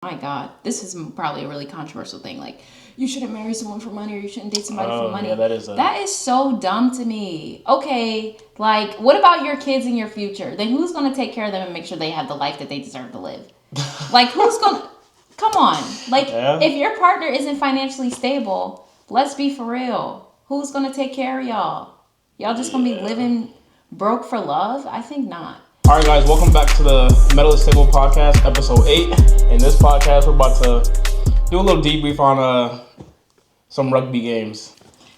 My God, this is probably a really controversial thing. Like, you shouldn't marry someone for money or you shouldn't date somebody for money. Yeah, that is so dumb to me. Okay, like, what about your kids in your future? Then who's going to take care of them and make sure they have the life that they deserve to live? Like, who's going to... Come on. Like, if your partner isn't financially stable, let's be for real. Who's going to take care of y'all? Y'all just going to be living broke for love? I think not. All right, guys, welcome back to the Medalist Table Podcast, Episode 8. In this podcast, we're about to do a little debrief on some rugby games.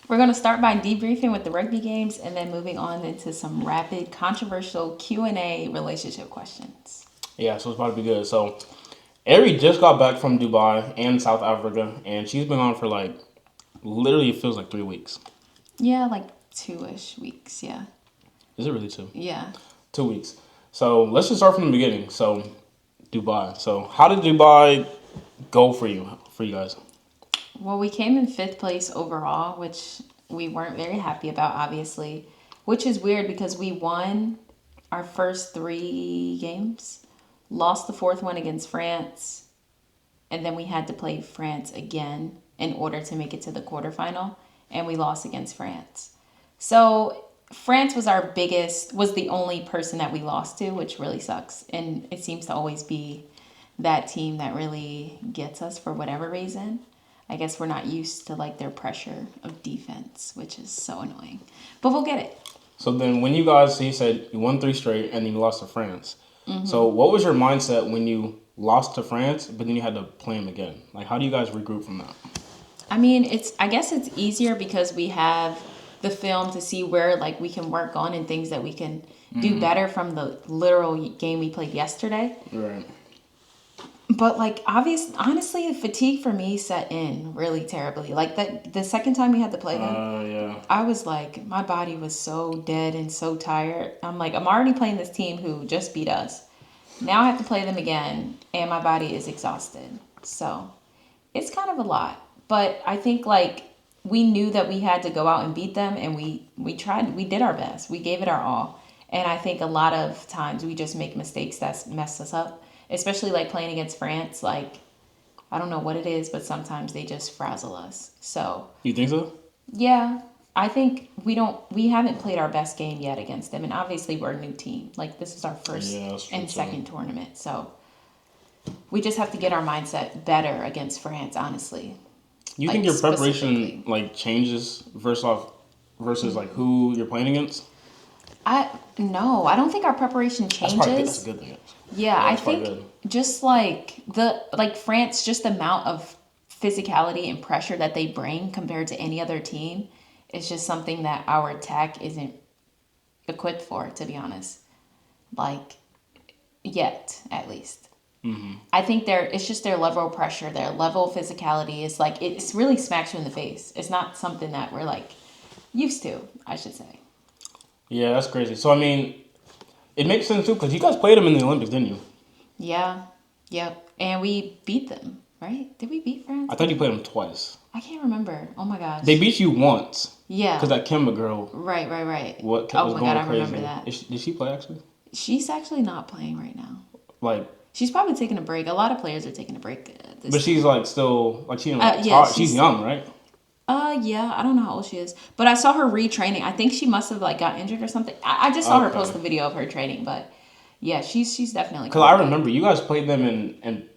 We're going to start by debriefing with the rugby games and then moving on into some rapid, controversial Q&A relationship questions. Yeah, so it's about to be good. So, Ari just got back from Dubai and South Africa, and she's been on for literally it feels like 3 weeks. Yeah, like 2-ish weeks, yeah. Is it really 2? Yeah. 2 weeks. So, let's just start from the beginning. So, Dubai. So, how did Dubai go for you guys? Well, we came in 5th place overall, which we weren't very happy about, obviously. Which is weird because we won our first 3 games, lost the 4th one against France, and then we had to play France again in order to make it to the quarterfinal, and we lost against France. So France was the only person that we lost to, which really sucks. And it seems to always be that team that really gets us for whatever reason. I guess we're not used to their pressure of defense, which is so annoying. But we'll get it. So then when you said you won 3 straight and then you lost to France. Mm-hmm. So what was your mindset when you lost to France, but then you had to play them again? How do you guys regroup from that? I mean, I guess it's easier because we have the film to see where we can work on and things that we can do better from the literal game we played yesterday. Right. But honestly, the fatigue for me set in really terribly. The second time we had to play them, yeah. I was my body was so dead and so tired. I'm I'm already playing this team who just beat us. Now I have to play them again, and my body is exhausted. So it's kind of a lot. But I think we knew that we had to go out and beat them, and we tried. We did our best. We gave it our all. And I think a lot of times we just make mistakes that mess us up. Especially playing against France, I don't know what it is, but sometimes they just frazzle us. So you think so? Yeah, I think we haven't played our best game yet against them, and obviously we're a new team. This is our first and second tournament, so we just have to get our mindset better against France. Honestly, you think your preparation changes versus who you're playing against? No, I don't think our preparation changes. That's a good thing. Yeah, I think just France, just the amount of physicality and pressure that they bring compared to any other team is just something that our attack isn't equipped for, to be honest. Yet, at least. Mm-hmm. I think it's just their level of pressure, their level of physicality is it's really smacks you in the face. It's not something that we're used to, I should say. Yeah, that's crazy. So, I mean, it makes sense, too, because you guys played them in the Olympics, didn't you? Yeah. Yep. And we beat them, right? Did we beat France? I thought you played them twice. I can't remember. Oh, my gosh. They beat you once. Yeah. Because that Kimba girl. Right. Was oh, my God, I crazy. remember that. Did she play, actually? She's actually not playing right now. She's probably taking a break. A lot of players are taking a break. But she's, still, she's young, right? Yeah, I don't know how old she is, but I saw her retraining. I think she must have got injured or something. I just saw her post the video of her training, but yeah, she's definitely. Because I remember you guys played them in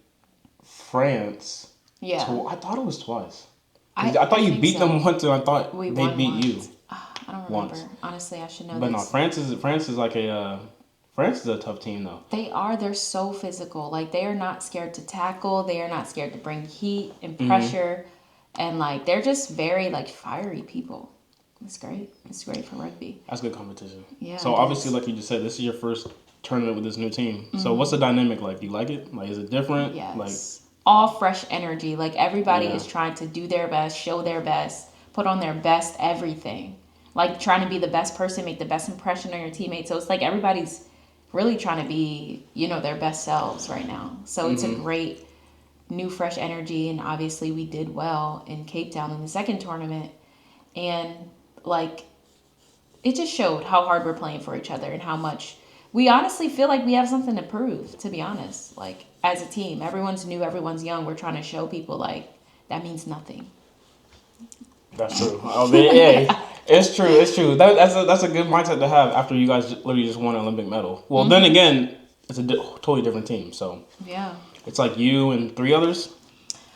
France. Yeah, I thought it was twice. I thought you beat them once, and I thought they beat once. you. I don't remember. Once. Honestly, I should know. But no, France is France is a tough team though. They are. They're so physical. They are not scared to tackle. They are not scared to bring heat and pressure. Mm-hmm. And they're just very fiery people. It's great. It's great for rugby. That's good competition. Yeah. So obviously, like you just said, this is your first tournament with this new team. Mm-hmm. So what's the dynamic like? Do you like it? Is it different? Yes. All fresh energy. Everybody is trying to do their best, show their best, put on their best everything. Trying to be the best person, make the best impression on your teammates. So it's everybody's really trying to be, their best selves right now. So it's a great new fresh energy, and obviously we did well in Cape Town in the second tournament, and it just showed how hard we're playing for each other and how much we honestly feel like we have something to prove, to be honest. Like, as a team, everyone's new, everyone's young. We're trying to show people, like, that means nothing. That's true. Oh, yeah, it's true. It's true. That's a good mindset to have after you guys literally just won an Olympic medal. Well, then again, it's a totally different team. So Yeah. it's like you and three others.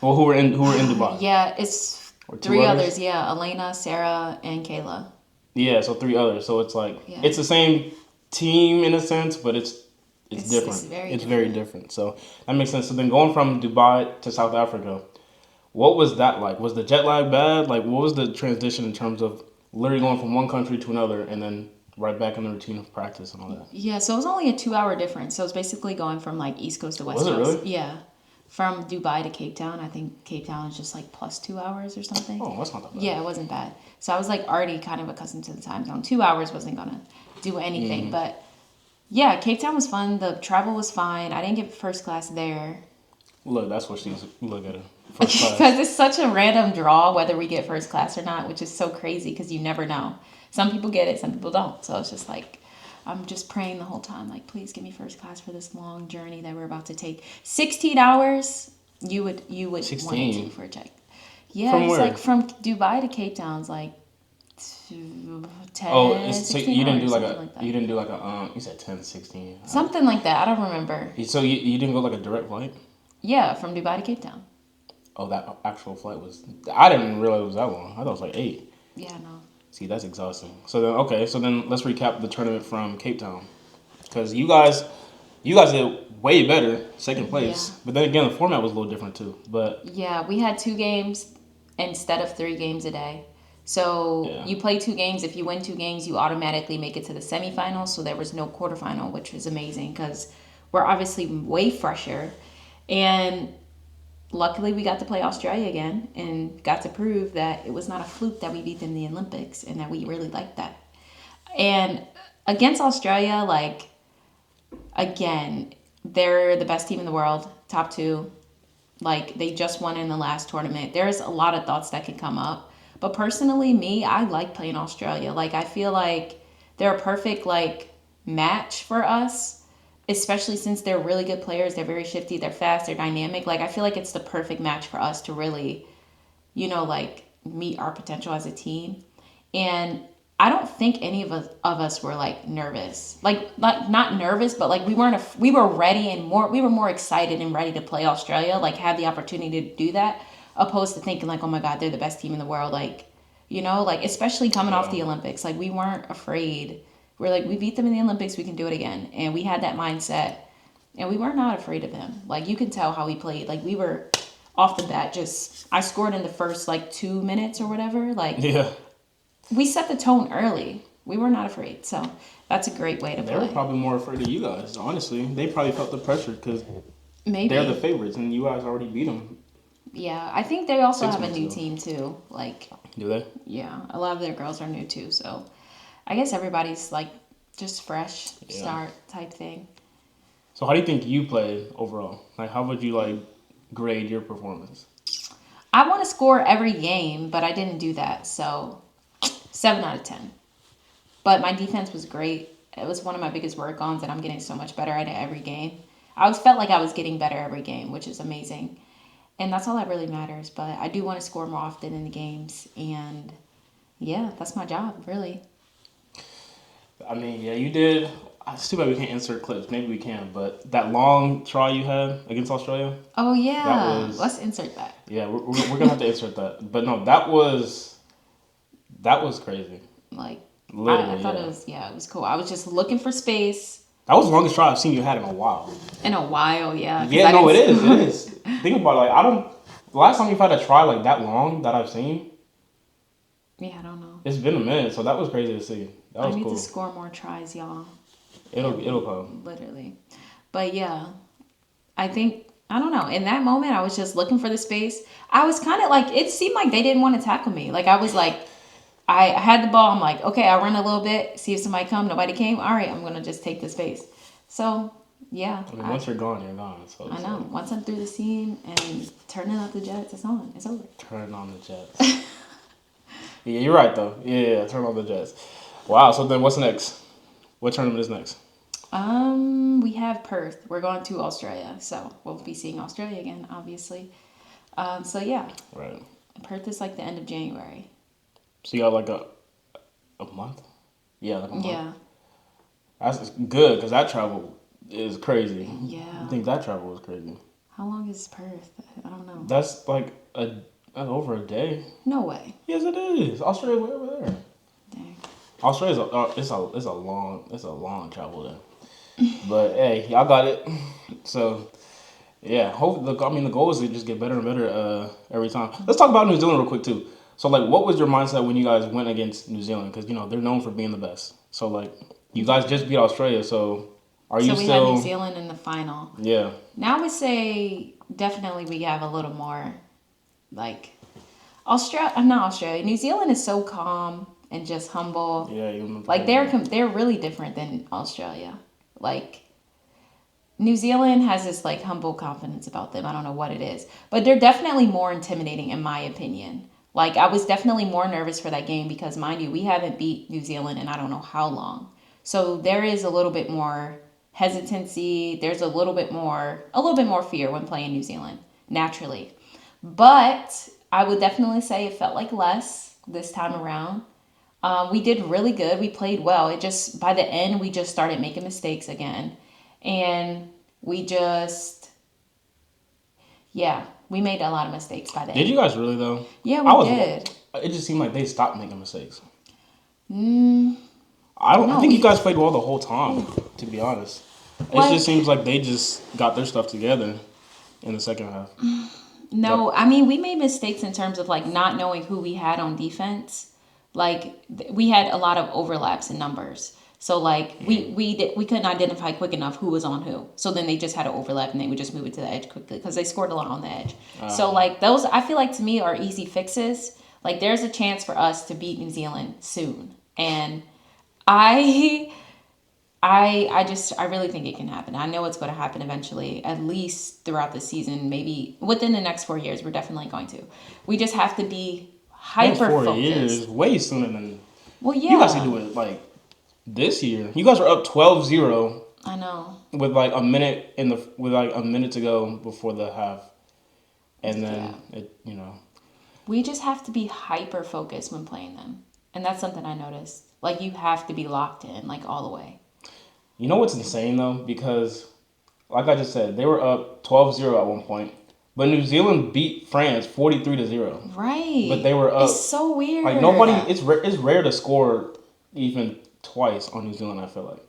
Well, who were in Dubai? Yeah, it's Or two three others. Yeah, Elena, Sarah, and Kayla. Yeah, so three others. So it's like Yeah. it's the same team in a sense, but it's different. It's Very different. So that makes sense. So then going from Dubai to South Africa, what was that like? Was the jet lag bad? Like, what was the transition in terms of literally going from one country to another and then right back in the routine of practice and all that? Yeah, so it was only a 2 hour difference. So it's basically going from like East Coast to West Was it Coast. really? Yeah. From Dubai to Cape Town. I think Cape Town is just like plus 2 hours or something. Oh, that's not that bad. Yeah, it wasn't bad. So I was like already kind of accustomed to the time zone. 2 hours wasn't gonna do anything. But yeah, Cape Town was fun. The travel was fine. I didn't get first class there. Look, that's what she's look at her. First class. Because it's such a random draw whether we get first class or not, which is so crazy because you never know. Some people get it, some people don't. So it's just like, I'm just praying the whole time, like, please give me first class for this long journey that we're about to take. 16 hours, you would want it to for a check. Yeah, from it's where? Like from Dubai to Cape Town is like 10, Oh, so you didn't do like that. you didn't do like a you said 10, 16. Something like that. I don't remember. So you didn't go like a direct flight? Yeah, from Dubai to Cape Town. Oh, that actual flight was. I didn't realize it was that long. I thought it was like 8. Yeah, no. See, that's exhausting. So then, okay, so then let's recap the tournament from Cape Town, because you guys did way better, second place. Yeah. But then again, the format was a little different too. But yeah, we had 2 games instead of 3 games a day. So you play 2 games. If you win 2 games, you automatically make it to the semifinals. So there was no quarterfinal, which was amazing because we're obviously way fresher. And luckily, we got to play Australia again and got to prove that it was not a fluke that we beat them in the Olympics and that we really liked that. And against Australia, like, again, they're the best team in the world, top 2. Like, they just won in the last tournament. There's a lot of thoughts that can come up. But personally, me, I like playing Australia. Like, I feel like they're a perfect, like, match for us, especially since they're really good players. They're very shifty. They're fast. They're dynamic. Like, I feel like it's the perfect match for us to really, like, meet our potential as a team. And I don't think any of us were like nervous, like not nervous, but like we were ready and we were more excited and ready to play Australia, like have the opportunity to do that, opposed to thinking like, oh my God, they're the best team in the world, like, like especially coming off the Olympics, like we weren't afraid. We're like, we beat them in the Olympics, we can do it again, and we had that mindset, and we were not afraid of them. Like you can tell how we played, like we were off the bat. Just I scored in the first like 2 minutes or whatever, like yeah. We set the tone early. We were not afraid. So that's a great way to play. They were probably more afraid of you guys, honestly. They probably felt the pressure because they're the favorites and you guys already beat them. Yeah, I think they also have a new team too. Like, do they? Yeah, a lot of their girls are new too. So I guess everybody's like just fresh start type thing. So how do you think you played overall? Like, how would you like grade your performance? I want to score every game, but I didn't do that. So 7 out of 10. But my defense was great. It was one of my biggest work-ons, and I'm getting so much better at it every game. I always felt like I was getting better every game, which is amazing. And that's all that really matters. But I do want to score more often in the games. And, yeah, that's my job, really. I mean, yeah, you did. It's too bad we can't insert clips. Maybe we can. But that long try you had against Australia. Oh, yeah. Let's insert that. Yeah, we're going to have to insert that. But, no, that was crazy. Like, literally, I thought it was cool. I was just looking for space. That was the longest try I've seen you had in a while. In a while, yeah. Yeah, no, it is. Think about it. Like, the last time you've had a try like that long that I've seen. Yeah, I don't know. It's been a minute, so that was crazy to see. That was cool. I need to score more tries, y'all. It'll come. Literally. But yeah, I don't know. In that moment, I was just looking for the space. I was kind of like, it seemed like they didn't want to tackle me. Like, I was like, I had the ball. I'm like, okay, I'll run a little bit, see if somebody come. Nobody came. All right, I'm going to just take the space. So, yeah. I mean, once you're gone, you're gone. So I know. Once I'm through the seam and turning out the Jets, it's on. It's over. Turn on the Jets. Yeah, you're right, though. Yeah, turn on the Jets. Wow, so then what's next? What tournament is next? We have Perth. We're going to Australia, so we'll be seeing Australia again, obviously. So yeah, Right. Perth is like the end of January. So you got like a month. Yeah, like a month. Yeah, That's good because that travel is crazy. I yeah. think that travel was crazy. How long is Perth? I don't know. That's like that's over a day. No way. Yes, it is. Australia's way over there. Dang. Australia's it's a long travel there. But hey, y'all got it. So yeah, hope the goal is to just get better and better every time. Let's talk about New Zealand real quick too. So like, what was your mindset when you guys went against New Zealand? Because they're known for being the best. So like, you guys just beat Australia. So are you So we had New still? Zealand in the final. Yeah. Now I would say definitely we have a little more like Australia. Not Australia. New Zealand is so calm and just humble. Yeah, you remember. Like they're really different than Australia. Like New Zealand has this like humble confidence about them. I don't know what it is, but they're definitely more intimidating in my opinion. Like I was definitely more nervous for that game because mind you, we haven't beat New Zealand in I don't know how long. So there is a little bit more hesitancy. There's a little bit more fear when playing New Zealand naturally. But I would definitely say it felt like less this time around. We did really good. We played well. It just by the end we just started making mistakes again, and we just we made a lot of mistakes by the end. Did you guys really though? Yeah, we did. It just seemed like they stopped making mistakes. Mm, I don't. no, I think you guys played well the whole time. To be honest, it Like- just seems like they just got their stuff together in the second half. No, I mean we made mistakes in terms of like not knowing who we had on defense. Like we had a lot of overlaps in numbers. So like we couldn't identify quick enough who was on who. So then they just had to overlap and they would just move it to the edge quickly because they scored a lot on the edge. So like those I feel like to me are easy fixes. Like there's a chance for us to beat New Zealand soon. And I I really think it can happen. I know it's going to happen eventually, at least throughout the season, maybe within the next 4 years, we're definitely going to. We just have to be hyper Four focused. years, way sooner than. Well, yeah. You guys can do it like this year. You guys were up 12-0 I know. with like a minute to go before the half, and then We just have to be hyper focused when playing them, and that's something I noticed. Like you have to be locked in, like all the way. You know what's insane though? Because, like I just said, they were up 12-0 at one point. But New Zealand beat France 43-0. Right. But they were up. It's so weird. Like nobody, it's rare to score even twice on New Zealand, I feel like.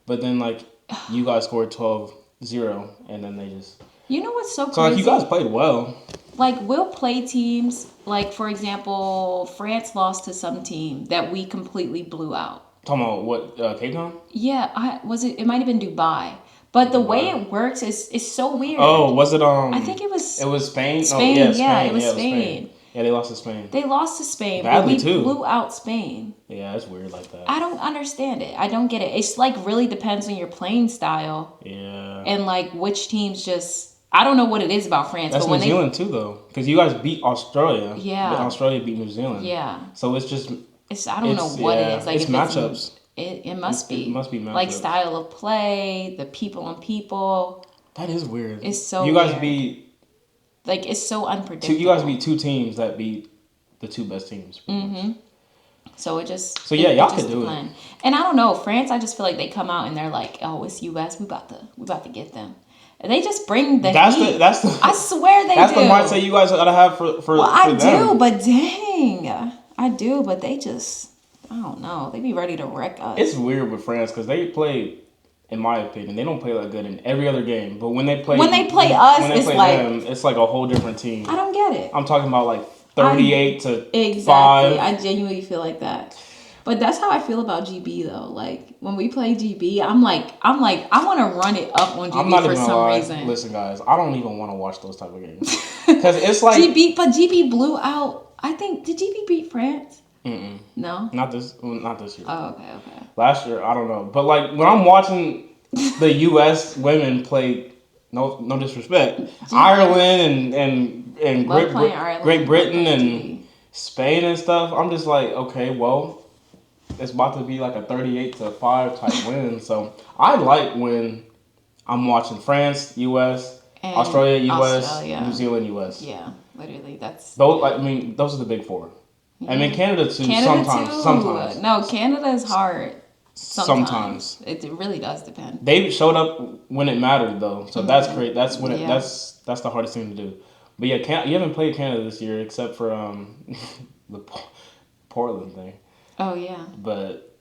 But then like you guys scored 12-0 and then they just. You know what's so crazy? So like you guys played well. Like we'll play teams, like for example, France lost to some team that we completely blew out. Talking about what, Cape Town? Yeah, it might have been Dubai. But the way it works is so weird. Oh, was it I think it was Spain? Spain, Oh, yeah, yeah, it was Yeah, Spain. Yeah, they lost to Spain. They lost to Spain, Badly, but we too. blew out Spain. Yeah, it's weird like that. I don't understand it. I don't get it. It's like really depends on your playing style. Yeah. And like which teams just I don't know what it is about France. That's but when New Zealand too though. Because you guys beat Australia. Yeah. But Australia beat New Zealand. Yeah. So it's just I don't know what it is. Like it's if matchups. It must be. It must be matchups. Like style of play, the people on people. That is weird. It's so You guys weird. beat Like it's so unpredictable. you guys beat two teams that beat the two best teams. Mm-hmm. So it just y'all could do it. And I don't know, France, I just feel like they come out and they're like, oh, it's US, we about to get them. And they just bring the heat. I swear they do. That's the mindset you guys gotta have for well, I them. do, but dang. I do, but they just I don't know. They be ready to wreck us. It's weird with France because they play, in my opinion, they don't play that good in every other game. But when they play us, it's like a whole different team. I don't get it. I'm talking about like 38 to 5. Exactly. I genuinely feel like that. But that's how I feel about GB though. Like when we play GB, I'm like I want to run it up on GB for some reason. Listen, guys, I don't even want to watch those type of games because it's like GB blew out. I think did GB beat France? Mm-mm. No, not this year. Oh, okay. Last year, I don't know, but like when I'm watching the U.S. women play, no disrespect, Ireland and Great Britain and Spain and stuff, I'm just like, okay, well, it's about to be like a 38-5 type win. So I like when I'm watching France, U.S., And Australia, U.S., Australia. New Zealand, U.S. Yeah, literally, that's Those, I mean, those are the big four. yeah. I mean, Canada too. Canada Sometimes, too. sometimes, No, Canada is hard. sometimes. It really does depend. They showed up when it mattered though, so that's great. That's when it. Yeah. That's the hardest thing to do. But yeah, you haven't played Canada this year except for the Portland thing. Oh yeah. But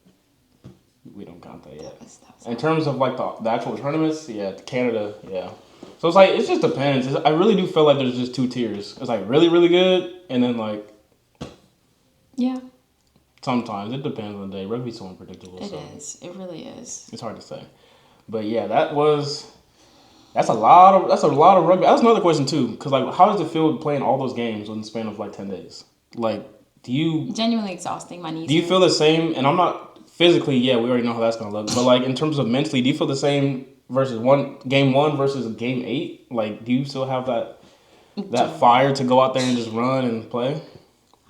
we don't count that yet. That was In terms of like the actual tournaments, yeah, Canada, yeah. So it's like it just depends. I really do feel like there's just two tiers. It's like really really good, and then like yeah. sometimes it depends on the day. Rugby's so unpredictable. It is. It really is. It's hard to say. But yeah, that's a lot of rugby. That's another question too, because like, how does it feel playing all those games in the span of like 10 days? Like, do you Genuinely exhausting. My knees. do you feel the same? And I'm not physically. Yeah, we already know how that's gonna look. But like in terms of mentally, do you feel the same versus game one versus game 8? Like, do you still have that fire to go out there and just run and play?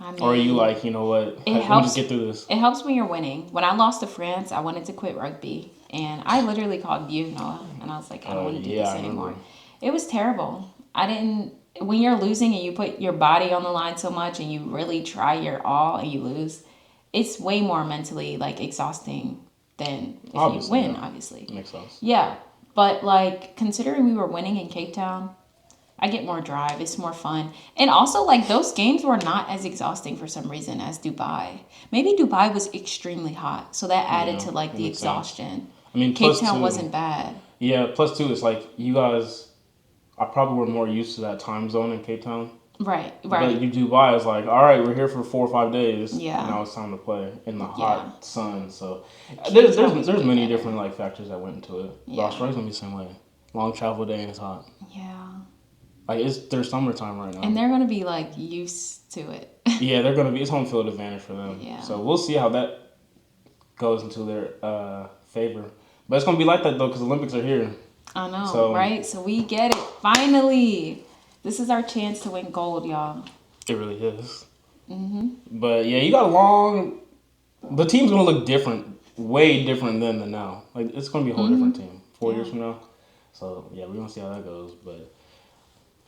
I mean, Or are you like, you know what? Let me just get through this. It helps when you're winning. When I lost to France, I wanted to quit rugby. And I literally called you, Noah. And I was like, I don't want to do this anymore. It was terrible. When you're losing and you put your body on the line so much and you really try your all and you lose, it's way more mentally like exhausting than if you win, obviously. Makes sense. Yeah. But like considering we were winning in Cape Town, I get more drive. It's more fun. And also, like, those games were not as exhausting for some reason as Dubai. Maybe Dubai was extremely hot, so that added to, like, the exhaustion. Sense. I mean, Cape Town wasn't bad. Yeah, plus, too, it's like you guys, I probably were more used to that time zone in Cape Town. Right. But Dubai is like, all right, we're here for 4 or 5 days. Yeah. And now it's time to play in the hot sun. So there's many different, like, factors that went into it. But Australia's going to be the same way. Long travel day and it's hot. Yeah. Like, they're summertime right now. And they're going to be, like, used to it. Yeah, they're going to be. It's home field advantage for them. Yeah. So we'll see how that goes into their favor. But it's going to be like that, though, because the Olympics are here. I know, right? So we get it. Finally. This is our chance to win gold, y'all. It really is. But, yeah, you got the team's going to look different, way different than the now. Like, it's going to be a whole different team 4 years from now. So, yeah, we're going to see how that goes. But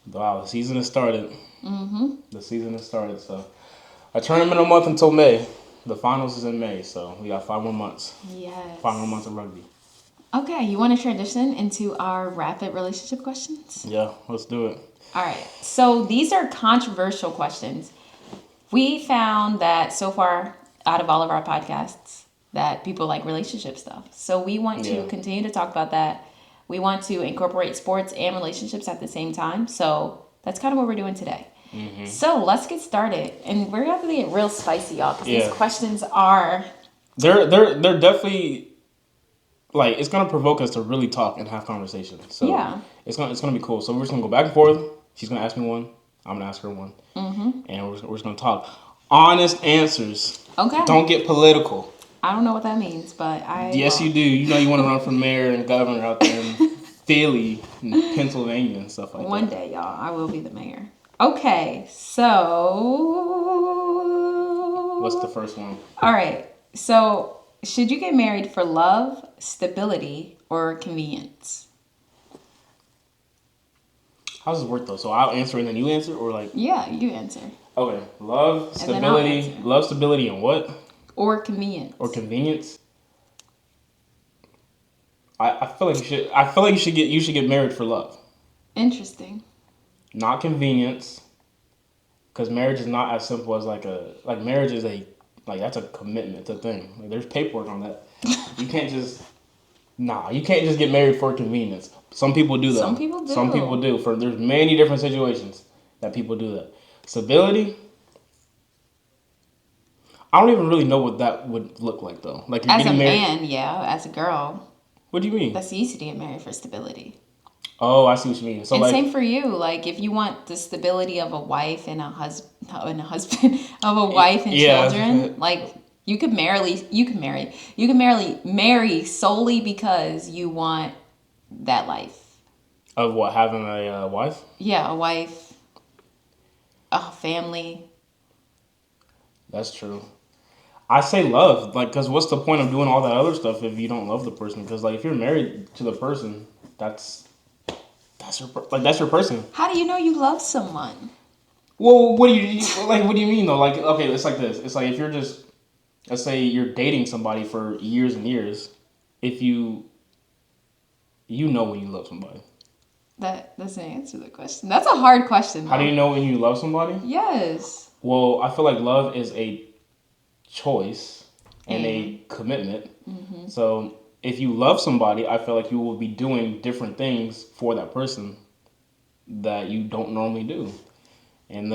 wow, the season has started. The season has started. So, a tournament a month until May. The finals is in May, so we got 5 more months. Yes. 5 more months of rugby. Okay, you want to transition into our rapid relationship questions? Yeah, let's do it. All right. So these are controversial questions. We found that so far, out of all of our podcasts, that people like relationship stuff. So we want to continue to talk about that. We want to incorporate sports and relationships at the same time. So that's kind of what we're doing today. So let's get started. And we're going to get real spicy, y'all, because these questions are... They're definitely... Like, it's going to provoke us to really talk and have conversations. So it's gonna be cool. So we're just going to go back and forth. She's going to ask me one. I'm going to ask her one. And we're just going to talk. Honest answers. Okay. Don't get political. I don't know what that means, but Yes, you do. You know you want to run for mayor and governor out there in Philly and Pennsylvania and stuff like that. One day, y'all, I will be the mayor. Okay, so... What's the first one? All right, so... Should you get married for love, stability, or convenience? How does this work though? So I'll answer and then you answer, or like? Yeah, you answer. Okay, love, stability, and what? Or convenience. I feel like you should. I feel like you should get married for love. Interesting. Not convenience, because marriage is not as simple as marriage is that's a commitment, it's a thing. Like, there's paperwork on that. You can't just get married for convenience. Some people do that. Some people do. There's many different situations that people do that. Stability, I don't even really know what that would look like though. Like, you're as getting married. As a man, yeah. As a girl. What do you mean? That's easy to get married for stability. Oh, I see what you mean. So, and same for you. Like, if you want the stability of a wife and a husband of a wife and children, like, you could marry solely because you want that life. Of what? Having a wife? Yeah, a wife, a family. That's true. I say love, like, because what's the point of doing all that other stuff if you don't love the person? Because like if you're married to the person, that's your person. How do you know you love someone? Well, what do you like? What do you mean though? Like, okay, it's like this. It's like if you're just, let's say you're dating somebody for years and years, if you know when you love somebody. That doesn't answer the question. That's a hard question, though. How do you know when you love somebody? Yes. Well, I feel like love is a choice and a commitment. Mm-hmm. So if you love somebody, I feel like you will be doing different things for that person that you don't normally do. And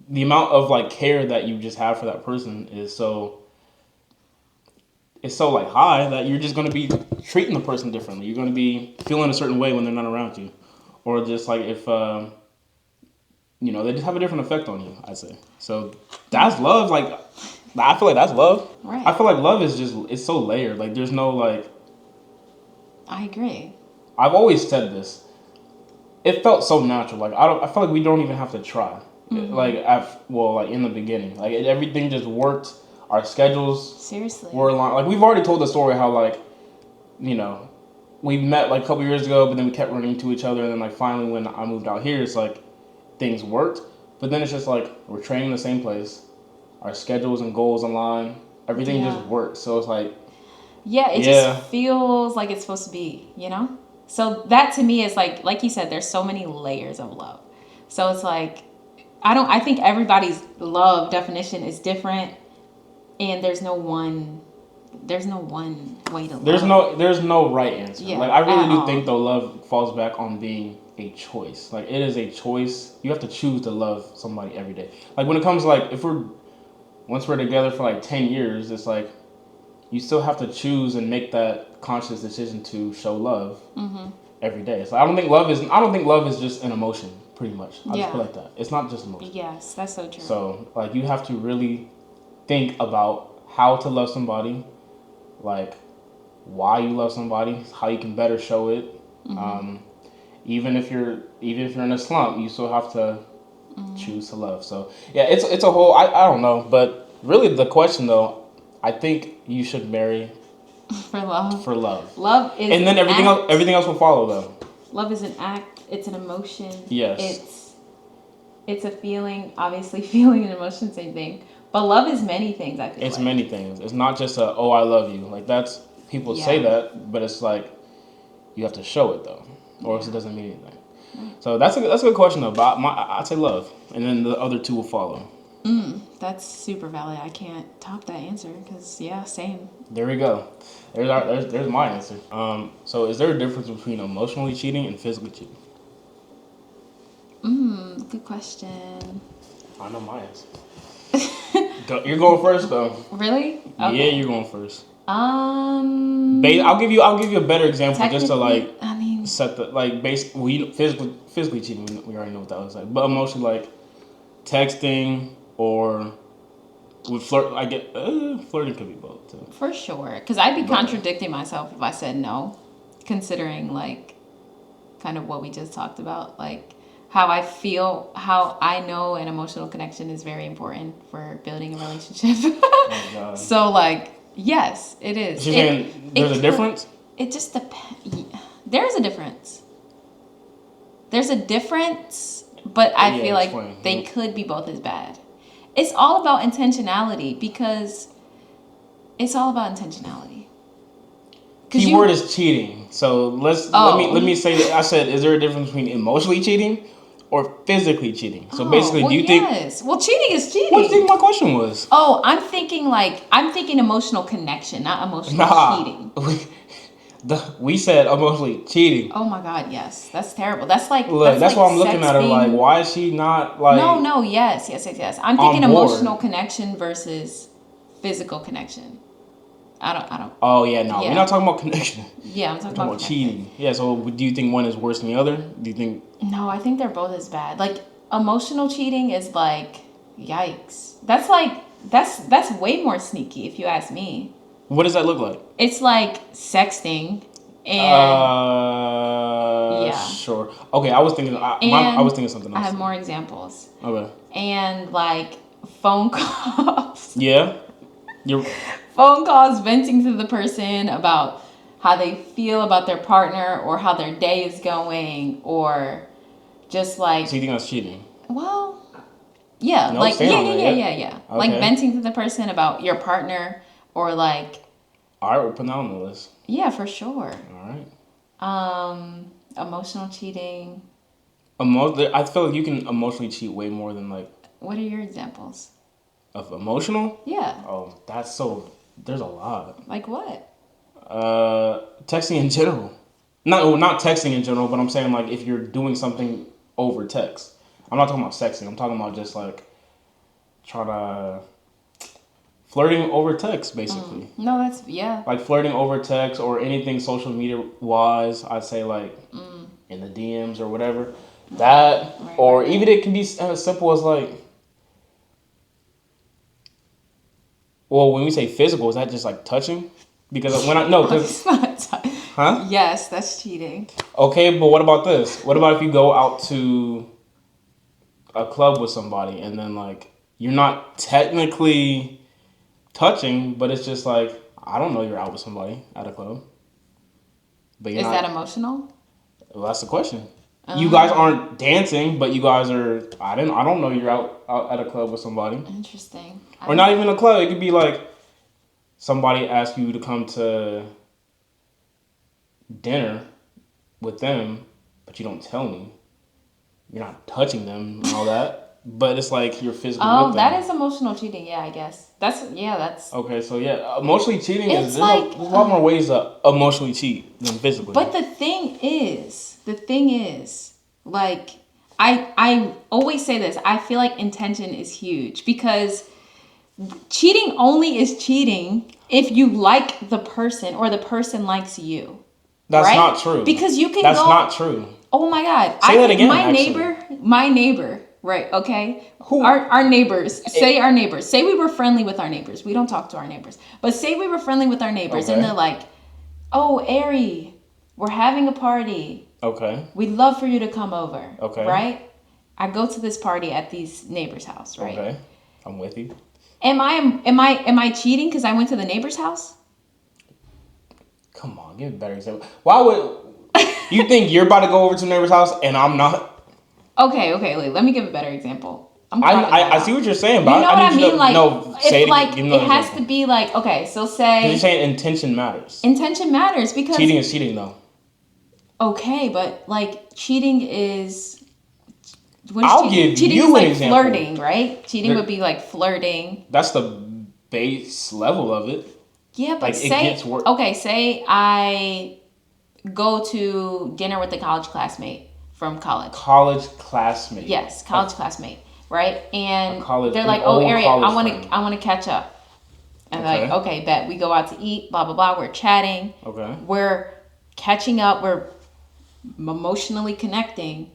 the amount of like care that you just have for that person is so like high that you're just going to be treating the person differently. You're going to be feeling a certain way when they're not around you, or just like if they just have a different effect on you. I'd say so. That's love. Like I feel like that's love. Right. I feel like love is just it's so layered. Like there's no like. I agree. I've always said this. It felt so natural. Like I feel like we don't even have to try. Mm-hmm. Like in the beginning, like everything just worked. Our schedules seriously were aligned. Like we've already told the story how like, we met like a couple years ago, but then we kept running into each other, and then like finally when I moved out here, it's like things worked. But then it's just like we're training in the same place, our schedules and goals align, everything just works. So it's like it just feels like it's supposed to be, So that to me is like you said, there's so many layers of love. So it's like I think everybody's love definition is different, and there's no one way to love. There's no right answer. Yeah, like I really do think though love falls back on being a choice. Like it is a choice. You have to choose to love somebody every day. Like when it comes to like once we're together for like 10 years, it's like you still have to choose and make that conscious decision to show love every day. So I don't think love is just an emotion. Pretty much. I just feel like that. It's not just emotion. Yes, that's so true. So like you have to really think about how to love somebody, like why you love somebody, how you can better show it. Even if you're in a slump, you still have to choose to love. So yeah, it's a whole I don't know, but really the question though, I think you should marry for love. For love. Love is and then everything else will follow though. Love is an act. It's an emotion. Yes. It's a feeling. Obviously, feeling and emotion, same thing. But love is many things. I feel it's many things. It's not just I love you. Like that's people say that, but it's like you have to show it though, or else it doesn't mean anything. So that's a good question though. But I'd say love, and then the other two will follow. That's super valid. I can't top that answer because same. There we go. There's my answer. So is there a difference between emotionally cheating and physically cheating? Good question. I know my answer. You're going first though. Really? Okay. Yeah, you're going first. I'll give you a better example just to set the physically cheating. We already know what that looks like, but emotionally like texting or with flirt. I get flirting could be both too. For sure, because I'd be contradicting myself if I said no, considering like kind of what we just talked about, like how I feel, how I know an emotional connection is very important for building a relationship. Oh God. So like, yes, it is. You're saying there's a difference? It just depends. There's a difference. There's a difference, but I feel like they could be both as bad. It's all about intentionality because it's all about intentionality. Keyword is cheating. So let me say that I said, is there a difference between emotionally cheating or physically cheating? So basically, do you think? Yes. Well, cheating is cheating. What do you think my question was? Oh, I'm thinking emotional connection, not emotional cheating. We said emotionally cheating. Oh my God, yes, that's terrible. That's like that's why I'm looking at her like, why is she not like? No, yes. I'm thinking emotional connection versus physical connection. I don't. Oh yeah, no, we're not talking about connection. Yeah, I'm talking about cheating. Yeah, so do you think one is worse than the other? Do you think? No, I think they're both as bad. Like emotional cheating is like, yikes. That's way more sneaky if you ask me. What does that look like? It's like sexting and sure. Okay, I was thinking something else. I have more examples. Okay. And like phone calls. Yeah. You're Phone calls venting to the person about how they feel about their partner or how their day is going, or just like, so you think that's cheating? well, yeah, Nope, like, staying yeah, on yeah, that. yeah, Yep. yeah, yeah. Like Okay. venting to the person about your partner, or like, All right, we're putting that on the list. yeah, for sure. All right. Emotional cheating. I feel like you can emotionally cheat way more than like What are your examples? of emotional. Yeah. Oh, that's so. There's a lot. Like what? Texting in general. Not texting in general, but I'm saying like if you're doing something over text. I'm not talking about sexting. I'm talking about just like trying to flirting over text, basically. No, that's, yeah. Like flirting over text or anything social media wise. I'd say like in the DMs or whatever. That Right, or right, even right. it can be as simple as like. Well, when we say physical, is that just like touching? Because when I no, because It's not huh? Yes, that's cheating. Okay, but what about this? What about if you go out to a club with somebody and then like you're not technically touching, but it's just like I don't know you're out with somebody at a club, but you're Is that not. emotional? Well, that's the question. You guys Oh, aren't dancing, but you guys are. I don't know you're out at a club with somebody, interesting. I or don't. not even a club. It could be like somebody asks you to come to dinner with them, but you don't tell me. You're not touching them and all that, but it's like you're physically Oh, with that them. is emotional cheating. Yeah, I guess. That's. Okay, so yeah, emotionally cheating is It's like. there's a lot more ways to emotionally cheat than physically. But the thing is, like, I always say this. I feel like intention is huge, because cheating only is cheating if you like the person or the person likes you. That's Right? not true. Because you can That's go. not true. Oh my God! Say that again. Actually, My neighbor. Right? Okay. who? Our neighbors. Say It, our neighbors. Say we were friendly with our neighbors. We don't talk to our neighbors, but say we were friendly with our neighbors, and okay. they're like, "Oh, Ari, we're having a party. Okay. We'd love for you to come over." Okay. Right? I go to this party at these neighbors' house. Right? Okay. I'm with you. Am I cheating because I went to the neighbor's house? Come on, give a better example. Why would you think you're about to go over to a neighbor's house and I'm not? Okay, wait, let me give a better example. I'm I, carving that I see out. what you're saying, You but know what I I need you mean? to Like, no say if it again. like Give me it another has to example. be like, okay, so Because you're say saying intention matters. intention matters, because Cheating is cheating, though. okay, but like cheating is what is I'll cheating? give Cheating is you an like example. flirting, right? Cheating would be like flirting. That's the base level of it. Yeah, but Like it say gets worse. okay, say I go to dinner with a college classmate from college. College classmate. Yes, college classmate, right? And they're an like, "Oh, old Ariel, college friend. I want to catch up." And they're like, Okay. "Okay, bet." We go out to eat, blah blah blah. We're chatting. Okay. We're catching up. We're emotionally connecting.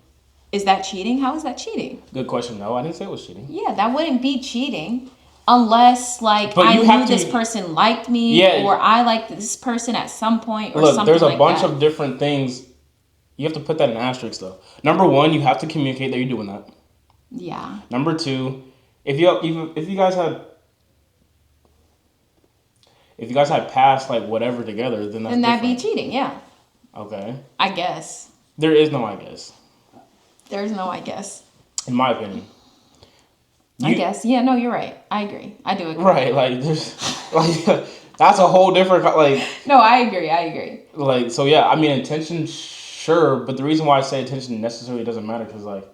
Is that cheating? How is that cheating? Good question. No, I didn't say it was cheating. Yeah, that wouldn't be cheating unless like But I you knew have to. this person liked me, Yeah. or I liked this person at some point, or Look, something there's a like bunch that. of different things. You have to put that in asterisks, though. Number one, you have to communicate that you're doing that. Yeah. Number two, if you guys had passed like whatever together, then that's Then that'd different. be cheating, yeah. Okay. I guess. There is no I guess. There's no I guess. In my opinion. I guess. Yeah, no, you're right. I agree. I do agree. Right, like there's like that's a whole different like No, I agree. like so yeah, I mean intention sure, but the reason why I say intention necessarily doesn't matter cuz like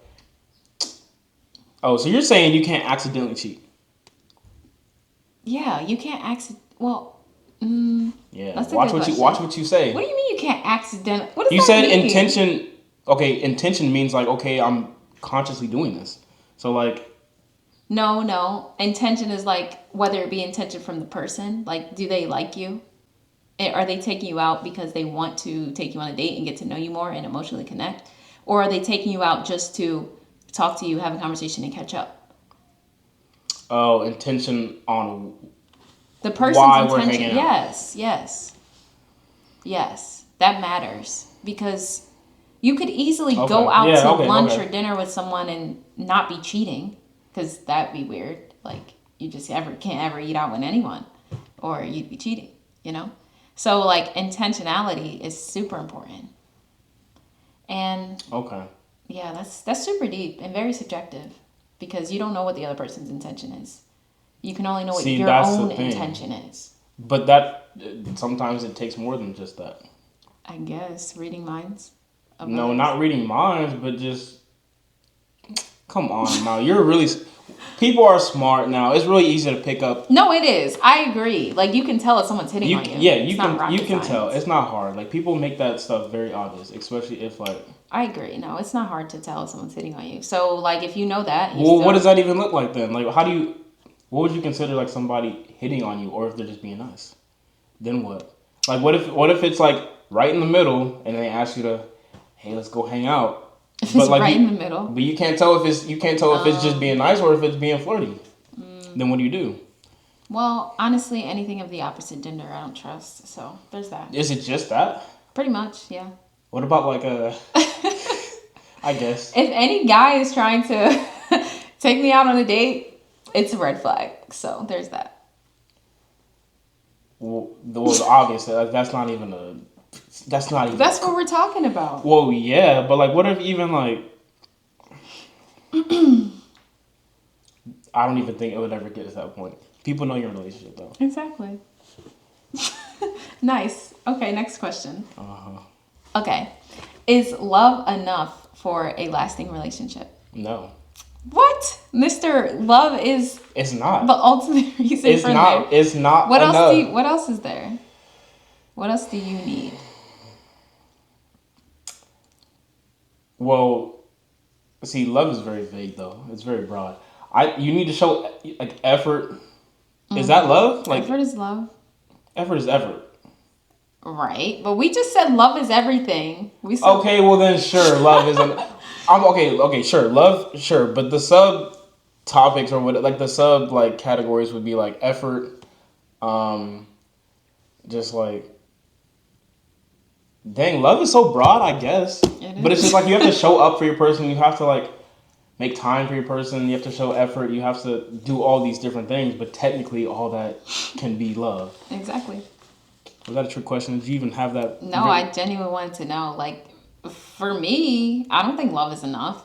oh, so you're saying you can't accidentally cheat. Yeah, you can't well, Yeah. that's a Watch good what question. watch what you say. What do you mean you can't accidentally? What does You that said mean? intention. Okay, intention means like okay, I'm consciously doing this. So like No. Intention is like whether it be intention from the person. Like, do they like you? Are they taking you out because they want to take you on a date and get to know you more and emotionally connect? Or are they taking you out just to talk to you, have a conversation, and catch up? oh, intention on The person's why we're intention. hanging out. Yes. That matters, because you could easily Okay. go out Yeah, to okay, lunch okay. or dinner with someone and not be cheating, because that'd be weird. Like, you just can't ever eat out with anyone. or you'd be cheating, you know? So, like, intentionality is super important. And Okay. yeah, that's super deep and very subjective because you don't know what the other person's intention is. You can only know what See, your that's the own thing. intention is. But that sometimes it takes more than just that. I guess reading minds. No, not reading minds, but just come on now. You're really people are smart now. It's really easy to pick up. No, it is. I agree. Like you can tell if someone's hitting on you. Yeah, It's you not can you rocket can science. tell. It's not hard. Like people make that stuff very obvious, especially if like. I agree. No, it's not hard to tell if someone's hitting on you. So like if you know that. Well, what does that even look like then? Like how do you? What would you consider like somebody hitting on you, or if they're just being nice? Then what? Like what if it's like right in the middle, and they ask you to, hey, let's go hang out. If it's like right in the middle. But you can't tell if it's just being nice or if it's being flirty. Then what do you do? Well, honestly, anything of the opposite gender I don't trust. So there's that. Is it just that? Pretty much, yeah. What about like a? I guess. If any guy is trying to take me out on a date, it's a red flag. So there's that. Well, obviously, like, that's not even. That's what we're talking about. Well, yeah, but like, what if even like, I don't even think it would ever get to that point. People know you're in a relationship though. Exactly. Nice. Okay, next question. Okay, is love enough for a lasting relationship? No. What, Mr. Love is? It's not the ultimate reason. It's for not. there. It's not. What enough. else? What else is there? What else do you need? Well, see, love is very vague though. It's very broad. You need to show like effort. Mm-hmm. Is that love? Like effort is love. Effort is effort. Right, but we just said love is everything. We said okay, well then sure, love is I'm okay, sure, love, sure, but the sub topics or what, like the sub like categories would be like effort, just like, dang, love is so broad, I guess. But it's just like you have to show up for your person. You have to like make time for your person. You have to show effort. You have to do all these different things. But technically, all that can be love. Exactly. Was that a trick question? Did you even have that? No, I genuinely wanted to know. Like, for me, I don't think love is enough.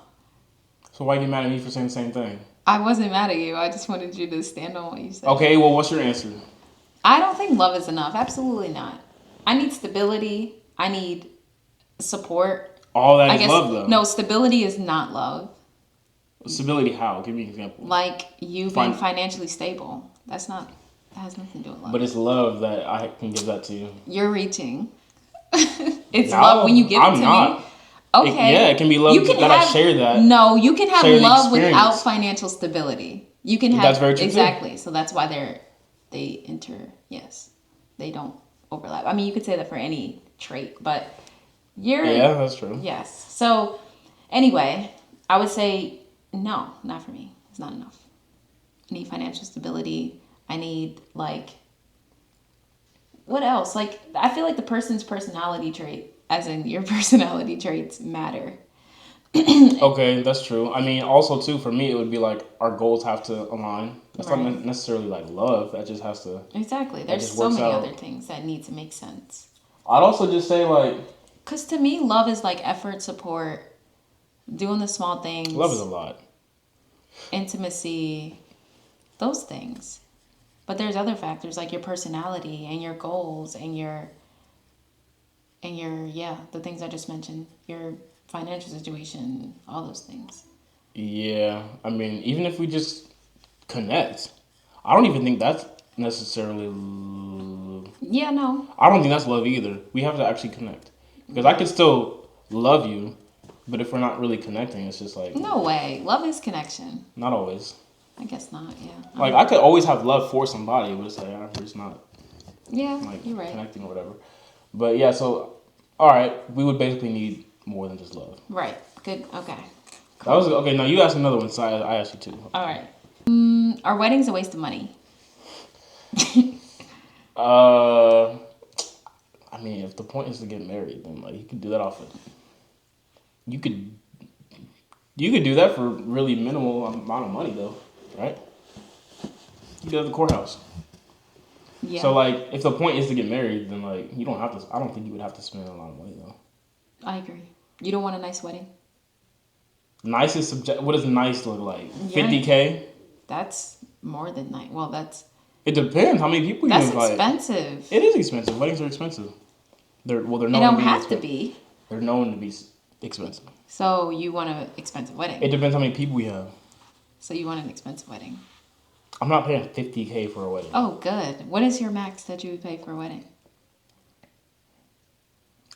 So why are you mad at me for saying the same thing? I wasn't mad at you. I just wanted you to stand on what you said. Okay, well, what's your answer? I don't think love is enough. Absolutely not. I need stability. I need support. All that is love, though. No, stability is not love. Stability how? Give me an example. Like you being financially stable. That has nothing to do with love. But it's love that I can give that to you. You're reaching. It's love when you give it to me. Okay. It can be love I share that. No, you can have love without financial stability. You can have. That's very true. Exactly. Too. So that's why they enter. Yes, they don't overlap. I mean, you could say that for any trait, but yeah, that's true. Yes. So anyway, I would say no, not for me. It's not enough. I need financial stability. I need like. What else? Like, I feel like the person's personality trait, as in your personality traits, matter. Okay, that's true. I mean, also, too, for me, it would be like our goals have to align. That's not necessarily like love. That just has to... Exactly. There's so many other things that need to make sense. I'd also just say, like... Because to me, love is like effort, support, doing the small things. Love is a lot. Intimacy, those things. But there's other factors like your personality and your goals and your the things I just mentioned, your financial situation, all those things. Yeah, I mean, even if we just connect, I don't even think that's necessarily. Yeah, no. I don't think that's love either. We have to actually connect because I can still love you, but if we're not really connecting, it's just like no way. Love is connection. Not always. I guess not. Yeah. Like I could always have love for somebody, but it's like we're just not. Yeah, like you're right. Connecting or whatever. But yeah, so all right, we would basically need more than just love. Right. Good. Okay. Cool. That was okay. Now you asked another one, so I asked you two. All right. Are weddings a waste of money? I mean, if the point is to get married, then like you could do that off of. You could do that for really minimal amount of money though, right? You go to the courthouse. Yeah. So like, if the point is to get married, then like you don't have to. I don't think you would have to spend a lot of money though. I agree. You don't want a nice wedding? Nice is subject. What does nice look like? You're- 50K. That's more than nice. Well, that's It depends how many people you invite. expensive. It is expensive. Weddings are expensive. They're known They don't to be have to be. They're known to be expensive. So you want an expensive wedding? It depends how many people we have. So you want an expensive wedding? I'm not paying 50K for a wedding. Oh, good. What is your max that you would pay for a wedding?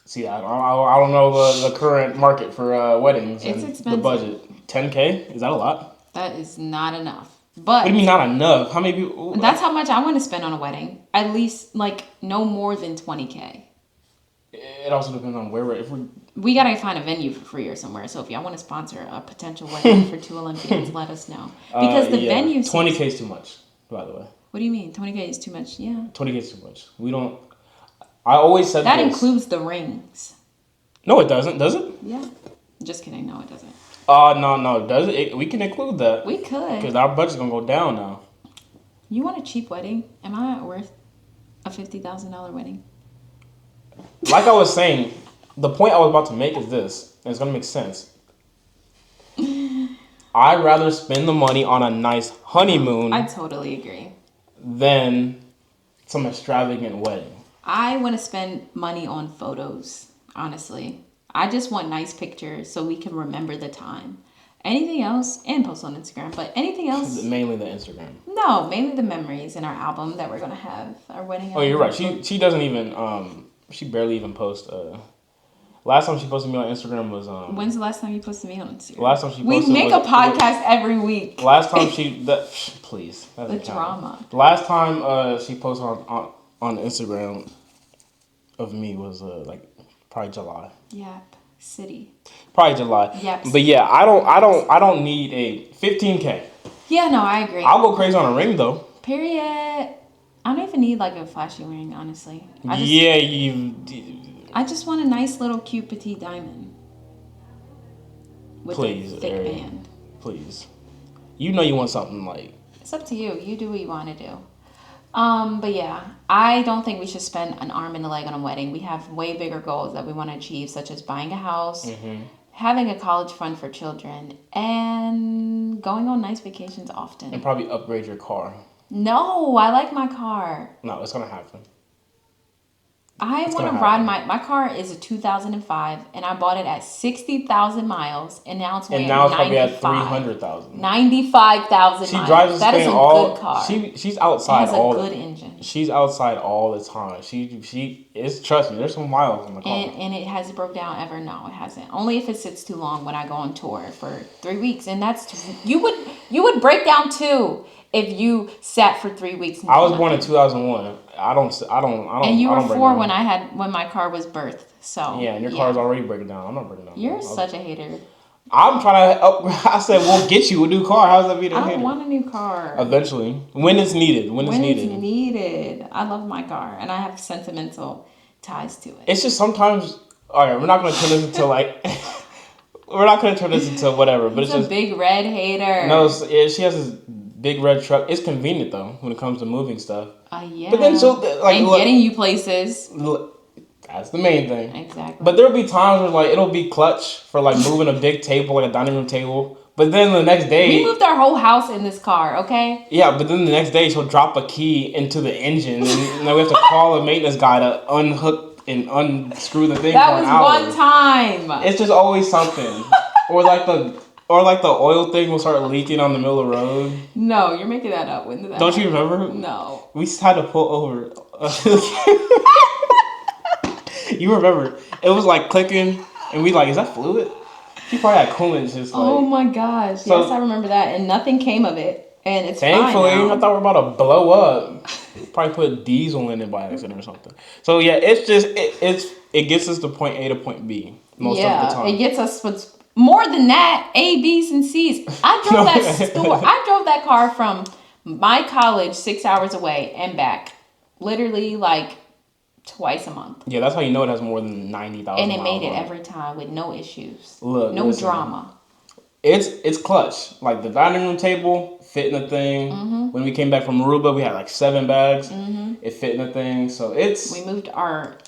See, I don't know the current market for weddings. It's and expensive. The budget. 10K? Is that a lot? That is not enough. But What do you mean not enough? How many people? that's how much I want to spend on a wedding. At least like no more than 20K. It also depends on where we're. If We gotta find a venue for free or somewhere. So if y'all want to sponsor a potential wedding for 2 Olympians, let us know. Because the venue. 20K is too much. By the way. What do you mean? 20K is too much? Yeah. 20K is too much. We don't. I always said That this. includes the rings. No, it doesn't. Does it? Yeah. Just kidding. No, it doesn't. No. Does it? We can include that. We could. Because our budget's gonna go down now. You want a cheap wedding? Am I worth a $50,000 wedding? Like I was saying, the point I was about to make is this, and it's gonna make sense. I'd rather spend the money on a nice honeymoon I totally agree. than some extravagant wedding. I want to spend money on photos, honestly. I just want nice pictures so we can remember the time. Anything else, and post on Instagram, but anything else? Mainly the Instagram. No, mainly the memories in our album that we're going to have, our wedding album. Oh, you're right. She doesn't even, she barely even posts, last time she posted me on Instagram was, When's the last time you posted me on Instagram? Last time she We posted make a podcast every week. Last time please. The drama. Last time she posted on Instagram of me was like probably July. Yep. City. Probably July. Yep. But yeah, I don't need a 15K. Yeah, no, I agree. I'll go crazy on a ring though. Period. I don't even need like a flashy ring, honestly. I just want a nice little cute petite diamond. With Please, a thick Ari. band. Please. You know you want something like. It's up to you. You do what you want to do. But yeah, I don't think we should spend an arm and a leg on a wedding. We have way bigger goals that we want to achieve, such as buying a house, having a college fund for children, and going on nice vacations often. And probably upgrade your car. No, I like my car. No, it's gonna happen. I want to ride my car is a 2005 and I bought it at 60,000 miles and now it's weighing probably at 300,000. 95,000 She miles. drives this That is thing a all. good car. She's outside it has all. a good engine. She's outside all the time. Trust me. There's some miles on the car. And it hasn't broke down ever. No, it hasn't. Only if it sits too long when I go on tour for 3 weeks, and that's you would break down too if you sat for 3 weeks. I was born in 2001. I don't. And you I were don't break 4 down. when my car was birthed. So Yeah, and your car's already breaking down. I'm not breaking down. You're such a hater. I'm trying to. I said we'll get you a new car. How's that be a I hater? don't want a new car. Eventually, when it's needed. When it's needed. I love my car, and I have sentimental ties to it. It's just sometimes. All right, we're not going to turn this into like. We're not going to turn this into whatever, but He's it's just a big red hater. No, she has this big red truck. It's convenient though when it comes to moving stuff. Yeah. But then getting you places. That's the main thing. Exactly. But there'll be times where like it'll be clutch for like moving a big table, like a dining room table. But then the next day we moved our whole house in this car, okay? Yeah, but then the next day she'll drop a key into the engine, and then we have to call a maintenance guy to unhook and unscrew the thing. That was one time. It's just always something, or like the oil thing will start leaking on the middle of the road. No, you're making that up. When did that Don't happen? you remember? No. We had to pull over. You remember? It was like clicking, and we like, is that fluid? She probably had coolant just like. Oh my gosh! So, yes, I remember that, and nothing came of it, and it's thankfully, fine now. I thought we were about to blow up. Probably put diesel in it by accident or something. So yeah, it's just it gets us to point A to point B most of the time. It gets us what's more than that, A, B's, and C's. I drove I drove that car from my college 6 hours away and back, literally like twice a month. Yeah, that's how you know it has more than 90,000. And it made it every time with no issues, Look, no drama. It's clutch. Like the dining room table fit in the thing. Mm-hmm. When we came back from Aruba, we had like 7 bags. Mm-hmm. It fit in the thing. So it's We moved our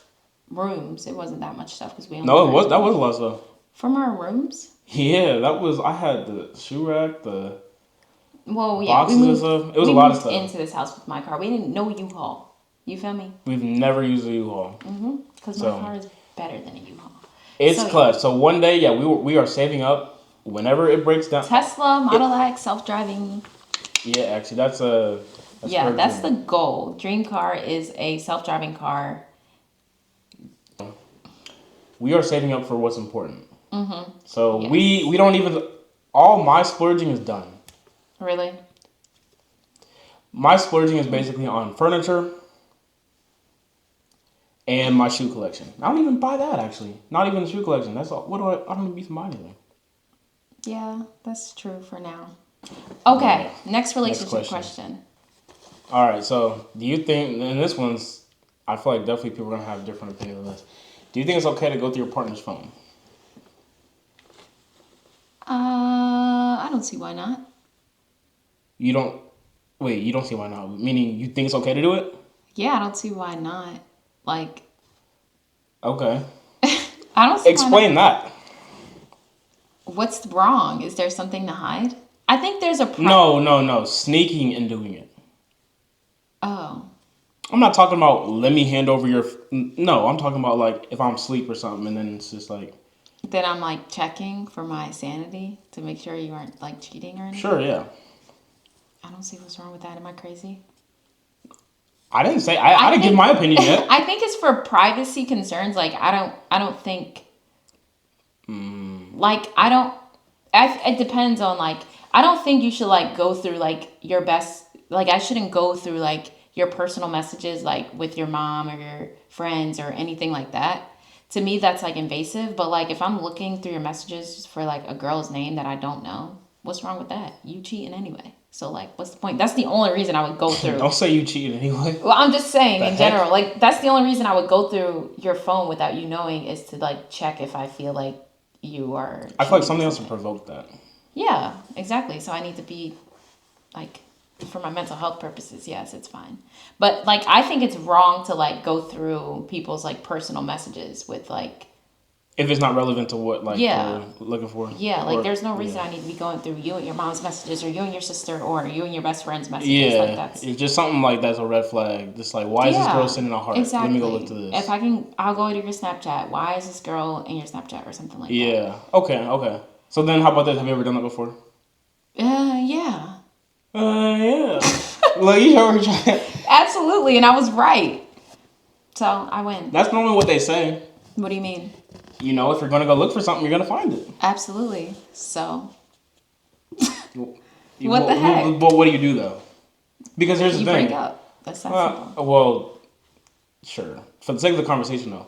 rooms. It wasn't that much stuff because we only no, it was had that was a lot of stuff. from our rooms. Yeah, that was. I had the shoe rack, the Well, yeah, boxes and stuff. It was a we lot of moved stuff. into this house with my car. We didn't know U-Haul. You feel me? We've never used a U-Haul. Because So- my car is better than a U-Haul. It's So, clutch. So one day, yeah, we are saving up whenever it breaks down. Tesla Model X self-driving. Yeah, actually, that's her That's the dream. goal. Dream car is a self-driving car. We are saving up for what's important. Mm-hmm. So Yes. we don't even. All my splurging is done. Really? My splurging is basically on furniture and my shoe collection. I don't even buy that actually. Not even the shoe collection. That's all. What do I don't even buy anything. Yeah, that's true for now. Okay, Yeah. next relationship question. question. All right. So do you think? And this one's. I feel like definitely people are gonna have different opinions on this. Do you think it's okay to go through your partner's phone? I don't see why not. You don't. Wait. You don't see why not? Meaning you think it's okay to do it? Yeah, I don't see why not. Like, Okay. I don't see Explain why not. that. What's wrong? Is there something to hide? I think there's a No. Sneaking and doing it. Oh. I'm not talking about let me hand over your. No, I'm talking about like if I'm asleep or something, and then it's just like. Then I'm like checking for my sanity to make sure you aren't like cheating or anything. Sure, yeah. I don't see what's wrong with that. Am I crazy? I didn't say I didn't give think- my opinion yet. I think it's for privacy concerns. Like I don't think. Like I don't. It depends on like. I don't think you should like go through like your best. Like I shouldn't go through like your personal messages like with your mom or your friends or anything like that. To me, that's like invasive. But like if I'm looking through your messages for like a girl's name that I don't know, what's wrong with that? You cheating anyway. So like, what's the point? That's the only reason I would go through. Don't say you cheated anyway. Well, I'm just saying in heck? general, like that's the only reason I would go through your phone without you knowing is to like check if I feel like you are. I feel like cheating something or else would provoke that. Yeah, exactly. So I need to be like for my mental health purposes, yes, it's fine. But like I think it's wrong to like go through people's like personal messages with like If it's not relevant to what like Yeah. they're looking for. yeah, like Or- there's no reason yeah. I need to be going through you and your mom's messages or you and your sister or you and your best friend's messages. Yeah, Like that's it's just something like that's a red flag. Just like, why is this girl sending a heart? Exactly. Let me go look to this. If I can, I'll go to your Snapchat. Why is this girl in your Snapchat or something like that? Yeah. Okay. So then, how about this? Have you ever done that before? Yeah. Yeah. Look, you ever try? Absolutely, and I was right. So I win. That's normally what they say. What do you mean? You know, if you're gonna go look for something, you're gonna find it. Absolutely. So You- What the heck? But what do you do though? Because here's the you thing. break up. That's that simple. Well, sure. For the sake of the conversation, though,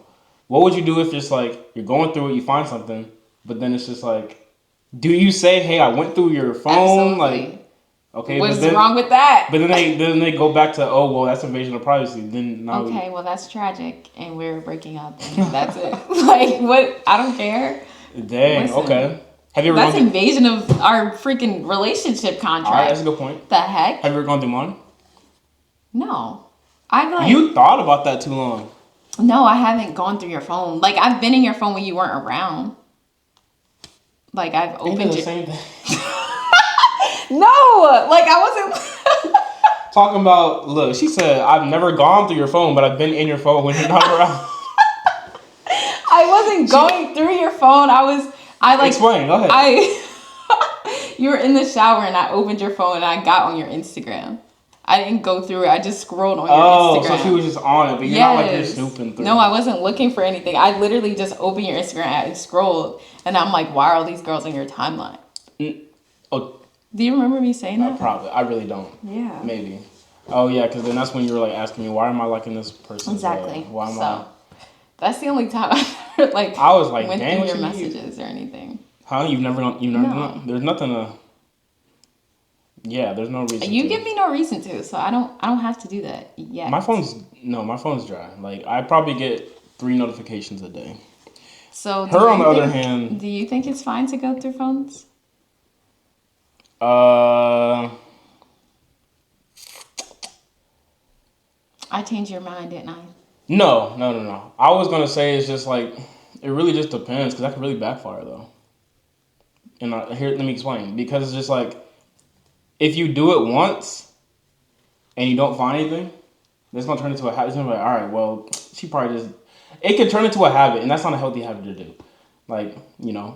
what would you do if just like you're going through it, you find something, but then it's just like, do you say, "Hey, I went through your phone"? Absolutely. Like, okay, What's but then, wrong with that? But then they go back to, oh well, that's invasion of privacy. Then now, Okay, well that's tragic, and we're breaking up, and that's it. Like what? I don't care. dang, Listen, okay. Have you ever That's gone through? invasion of our freaking relationship contract. All right, that's a good point. The heck? Have you ever gone through mine? No. I've like You thought about that too long. No, I haven't gone through your phone. Like I've been in your phone when you weren't around. Like I've Ain't opened it the your same thing? No, like I wasn't Talking about, look, she said, I've never gone through your phone, but I've been in your phone when you're not around. I wasn't going through your phone. I like Explain, go ahead. You were in the shower and I opened your phone and I got on your Instagram. I didn't go through it. I just scrolled on your Instagram. So she was just on it, but you're not like you're snooping through. No, I wasn't looking for anything. I literally just opened your Instagram and scrolled, and I'm like, why are all these girls on your timeline? Oh, Do you remember me saying that? probably. I really don't. Yeah. Maybe. Oh yeah, because then that's when you were like asking me, why am I liking this person? Exactly. Why am So that's the only time I ever like I was like, went dang, through what your you need? messages or anything. Huh? You've never No. done. There's nothing to. Yeah, there's no reason. You to. give me no reason to, so I don't have to do that yet. My phone's dry. Like I probably get 3 notifications a day. So Her on the other hand, do you think it's fine to go through phones? Uh, I changed your mind, didn't I? no. I was gonna say it's just like it really just depends because that could really backfire though. And here, let me explain. Because it's just like if you do it once and you don't find anything, it's gonna turn into a habit. It's gonna be like, all right, well, she probably just. It could turn into a habit, and that's not a healthy habit to do. Like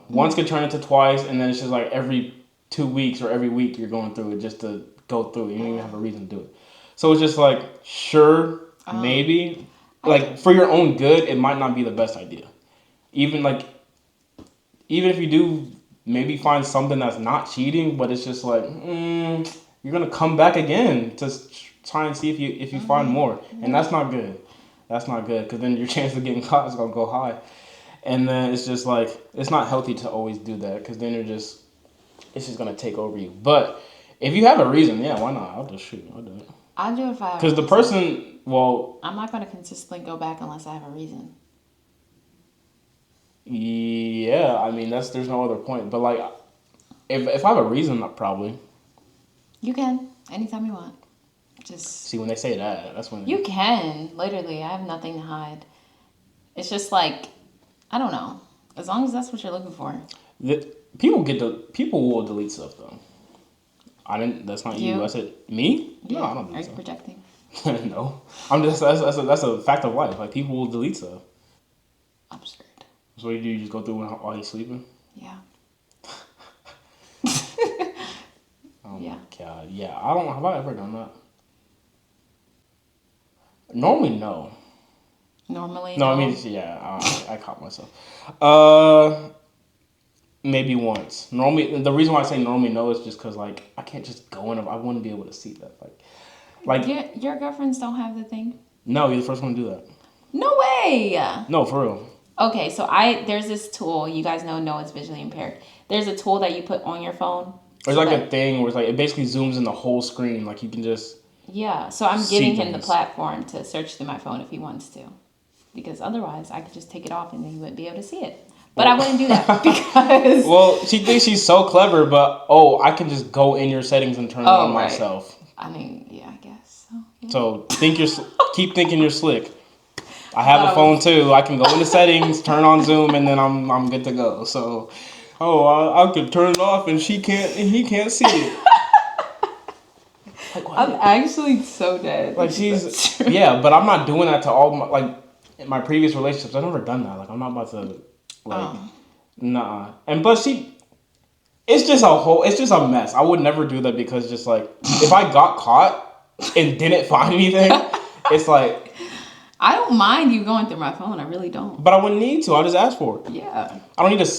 once could turn into twice, and then it's just like every 2 weeks or every week you're going through it just to go through it. You don't even have a reason to do it. So it's just like sure, maybe, like for your own good, it might not be the best idea. Even like even if you do maybe find something that's not cheating, but it's just like you're gonna come back again to try and see if you find more, and that's not good. That's not good because then your chance of getting caught is gonna go high, and then it's just like it's not healthy to always do that because then it's just gonna take over you. But if you have a reason, yeah, why not? I'll just shoot. I'll do it. I'll do it if I have because a the reason. person, well, I'm not gonna consistently go back unless I have a reason. yeah, I mean there's no other point. But like, if I have a reason, probably. You can anytime you want. Just See, when they say that, that's when you can literally. I have nothing to hide. It's just like I don't know. As long as that's what you're looking for. people will delete stuff though. I didn't. That's not you. I said me. Yeah. No, I don't Are do you projecting? no, I'm just that's a fact of life. Like people will delete stuff. Absurd. So what do you do? You just go through while he's sleeping? Yeah. Oh Yeah. my god. Yeah, I don't. Have I ever done that? Normally, no. Normally, No, no. I mean, yeah, I caught myself. Uh, maybe once. Normally, the reason why I say normally no is just because like I can't just go in. I wouldn't be able to see that. Like Your girlfriends don't have the thing. no, you're the first one to do that. No way. No, for real. Okay, so there's this tool. You guys know Noah's visually impaired. There's a tool that you put on your phone. There's like a thing where it's like it basically zooms in the whole screen. Like you can just yeah. So I'm see giving him the things. platform to search through my phone if he wants to, because otherwise I could just take it off and then he wouldn't be able to see it. But I wouldn't do that because well, she thinks she's so clever, but I can just go in your settings and turn it on right. myself. I mean, yeah, I guess so. Yeah. So keep thinking you're slick. I have a phone too. I can go into settings, turn on Zoom, and then I'm good to go. So, I could turn it off, and he can't see it. Like, I'm actually so dead. Like yeah, but I'm not doing that to all my like in my previous relationships. I've never done that. Like I'm not about to like nah. And plus it's just a mess. I would never do that because just like if I got caught and didn't find anything, it's like. I don't mind you going through my phone. I really don't. But I wouldn't need to. I'll just ask for it. Yeah. I don't need to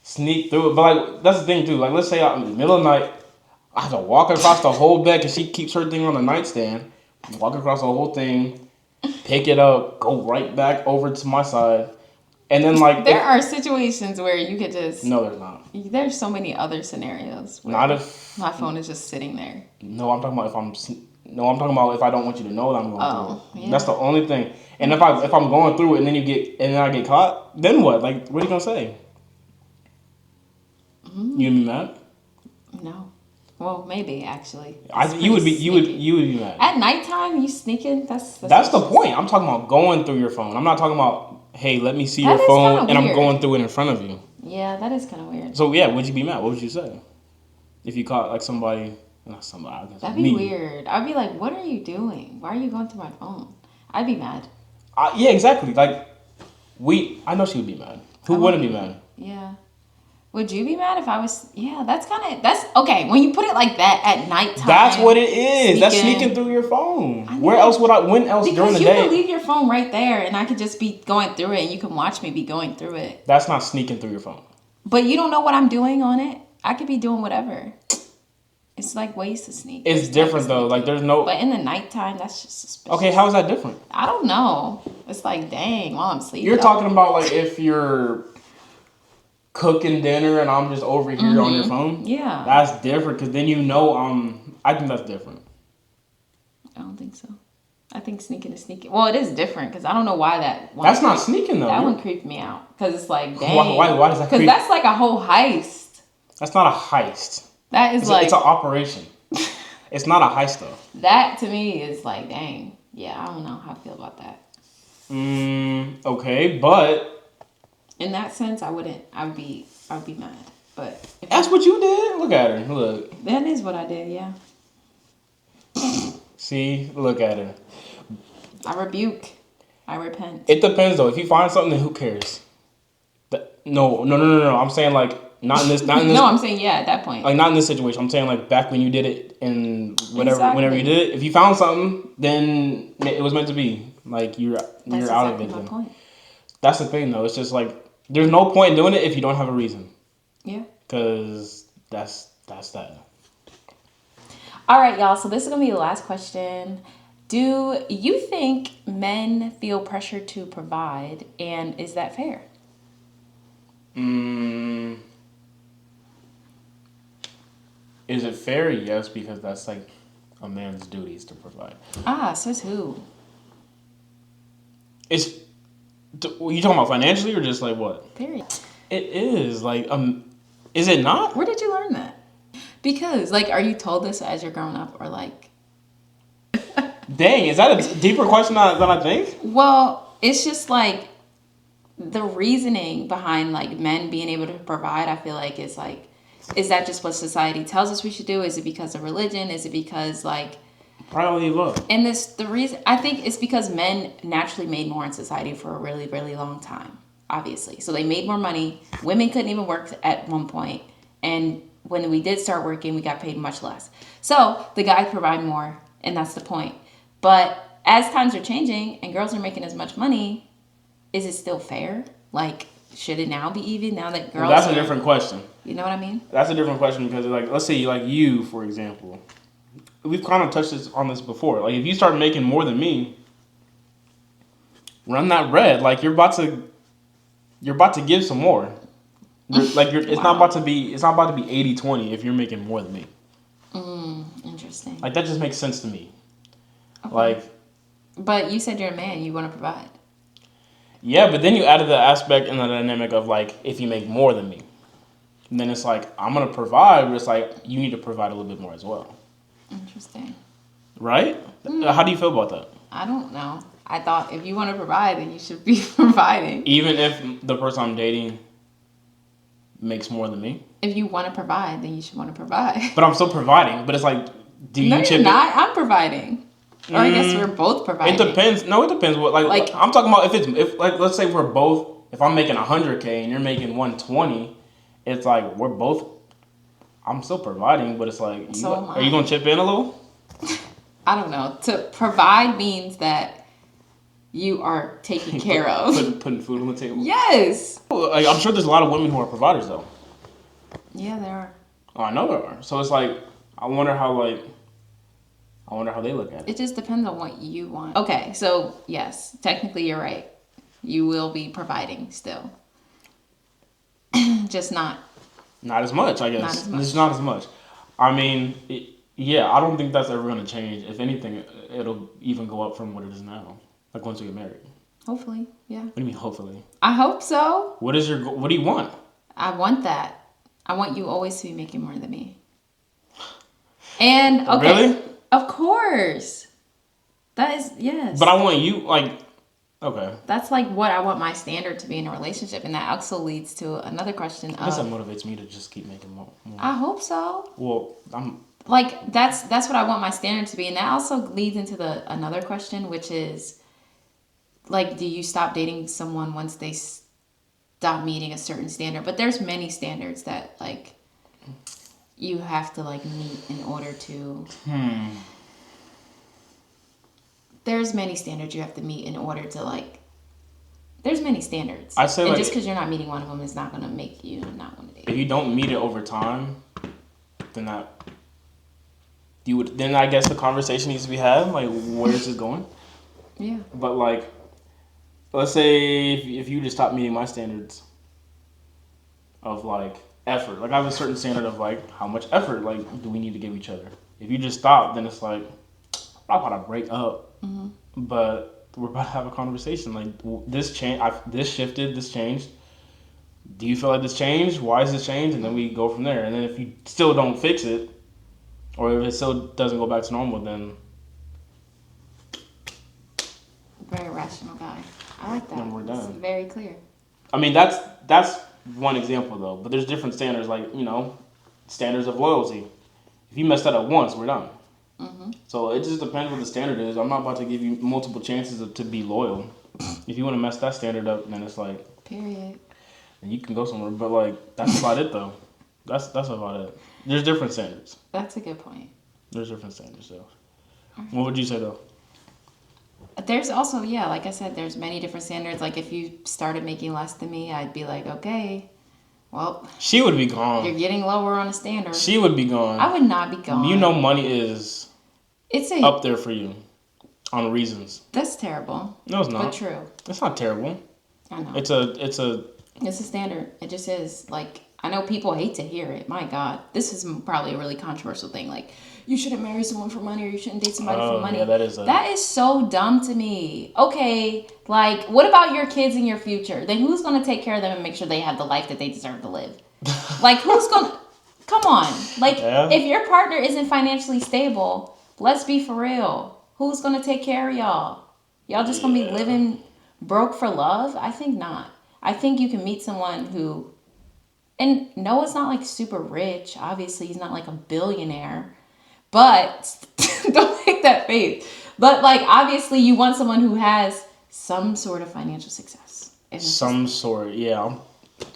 sneak through it. But like that's the thing too. Like let's say I'm in the middle of the night, I have to walk across the whole bed because she keeps her thing on the nightstand. Walk across the whole thing, pick it up, go right back over to my side, and then like there are situations where you could just no, there's not. There's so many other scenarios where not if my phone is just sitting there. No, I'm talking about I'm talking about if I don't want you to know that I'm going through it. Yeah. That's the only thing. And if I'm going through it and then I get caught, then what? Like, what are you gonna say? Mm-hmm. You gonna be mad? No. Well, maybe actually. You would be mad. At nighttime, you sneaking? That's the point. I'm talking about going through your phone. I'm not talking about hey, let me see your phone and I'm going through it in front of you. Yeah, that is kind of weird. So yeah, would you be mad? What would you say if you caught like somebody? Not somebody. I guess that'd be weird. I'd be like, what are you doing? Why are you going through my phone? I'd be mad. Yeah, exactly. Like I know she would be mad. Who wouldn't be mad? Yeah. Would you be mad if I was? Yeah, that's okay. When you put it like that at nighttime, that's what it is. That's sneaking through your phone. When else during the day? Because you could leave your phone right there, and I could just be going through it, and you can watch me be going through it. That's not sneaking through your phone. But you don't know what I'm doing on it. I could be doing whatever. It's like ways to sneak. It's different though. Like there's no. But in the nighttime, that's just suspicious. Okay, how is that different? I don't know. It's like, dang, while I'm sleeping. You're talking about like if you're cooking dinner and I'm just over here on your phone. Yeah, that's different because then I think that's different. I don't think so. I think sneaking is sneaking. Well, it is different because I don't know why that. That's not sneaking though. That one creeped me out because it's like, dang. Why does that? Because that's like a whole heist. That's not a heist. That is It's an operation. It's not a heist though. That to me is like, dang. Yeah, I don't know how I feel about that. Okay, but in that sense, I would be mad. But that's what you did. Look at her. Look. That is what I did. Yeah. See, look at her. I rebuke. I repent. It depends though. If you find something, then who cares? No. I'm saying like not in this. Not in this. No, I'm saying yeah. At that point, like not in this situation. I'm saying like back when you did it and whatever, exactly. Whenever you did it. If you found something, then it was meant to be. Like you're That's out of exactly it. my Then. point. That's the thing though. It's just like there's no point in doing it if you don't have a reason. Yeah. Because that's that. All right, y'all. So this is gonna be the last question. Do you think men feel pressure to provide, and is that fair? Is it fair? Yes, because that's like a man's duties to provide. Says who? It's you talking about financially or just like what? Period. It is like is it not? Where did you learn that? Because like, are you told this as you're growing up, or like? Dang, is that a deeper question than I think? Well, it's just like the reasoning behind like men being able to provide. I feel like is like, is that just what society tells us we should do? Is it because of religion? Is it because like? Probably love. And the reason I think it's because men naturally made more in society for a really, really long time. Obviously, so they made more money. Women couldn't even work at one point, and when we did start working, we got paid much less. So the guys provide more, and that's the point. But as times are changing and girls are making as much money, is it still fair? Like, should it now be even now that girls? Well, that's a different question. You know what I mean? That's a different question because, like, let's say, like you, for example, we've kind of touched on this before. Like, if you start making more than me, run that red. Like, you're about to give some more. It's not about to be 80-20 if you're making more than me. Interesting. Like, that just makes sense to me. Okay. Like, but you said you're a man. You want to provide. Yeah, but then you added the aspect and the dynamic of like if you make more than me, and then it's like I'm gonna provide, but it's like you need to provide a little bit more as well. Interesting. Right? How do you feel about that? I don't know. I thought if you want to provide, then you should be providing. Even if the person I'm dating makes more than me? If you want to provide, then you should want to provide. But I'm still providing. But it's like, do you No, chip you're in? not. I'm providing. Or I guess we're both providing. It depends. No, it depends. What like I'm talking about if like let's say we're both. If I'm making 100K and you're making 120, it's like we're both. I'm still providing, but it's like, are you gonna chip in a little? I don't know. To provide means that you are taken care of. Putting food on the table. Yes. Like, I'm sure there's a lot of women who are providers though. Yeah, there are. Oh, I know there are. So it's like I wonder how they look at it. It just depends on what you want. Okay, so yes, technically you're right. You will be providing still. Just not as much, I guess. Not as much. It's not as much. I mean, I don't think that's ever going to change. If anything, it'll even go up from what it is now. Like once we get married. Hopefully, yeah. What do you mean, hopefully? I hope so. What do you want? I want that. I want you always to be making more than me. And, okay. Really? Of course. That is, yes. But I want you, like, okay. That's like what I want my standard to be in a relationship. And that also leads to another question I guess that motivates me to just keep making more. I hope so. Well, I'm... Like, that's what I want my standard to be. And that also leads into another question, which is, like, do you stop dating someone once they stop meeting a certain standard? But there's many standards that, like, you have to, like, meet in order to... There's many standards you have to meet in order to, like... There's many standards. I say, and like, just because you're not meeting one of them is not going to make you not want to date. If you don't meet it over time, then then I guess the conversation needs to be had. Like, where is this going? Yeah. But, like, let's say if you just stop meeting my standards of, like, effort. Like, I have a certain standard of, like, how much effort, like, do we need to give each other? If you just stop, then it's like, I'm not about to break up. Mm-hmm. But we're about to have a conversation. Like, this shifted, this changed. do you feel like this changed? Why is this changed? And then we go from there. And then if you still don't fix it, or if it still doesn't go back to normal, then Very rational guy. I like that. then we're done. It's very clear. I mean, that's one example though. But there's different standards, like standards of loyalty. If you mess that up once, we're done. Mm-hmm. So it just depends what the standard is. I'm not about to give you multiple chances to be loyal. If you want to mess that standard up, then it's like period. And you can go somewhere, but like that's about it though. That's about it. There's different standards. That's a good point. There's different standards though. What would you say though? There's also, yeah, like I said, there's many different standards. Like if you started making less than me, I'd be like, okay, well, she would be gone. You're getting lower on a standard. She would be gone. I would not be gone. You know, money is up there for you on reasons. That's terrible. No, it's not. But true. It's not terrible. I know. It's a standard. It just is. Like, I know people hate to hear it. My God. This is probably a really controversial thing. Like, you shouldn't marry someone for money or you shouldn't date somebody for money. Yeah, that is so dumb to me. Okay, like, what about your kids in your future? Then who's going to take care of them and make sure they have the life that they deserve to live? Like, who's going to... Come on. Like, if your partner isn't financially stable, let's be for real. Who's going to take care of y'all? Y'all just going to be living broke for love? I think not. I think you can meet someone who... And Noah's not, like, super rich. Obviously, he's not, like, a billionaire. But... don't make that face. But, like, obviously, you want someone who has some sort of financial success. Some sort, yeah.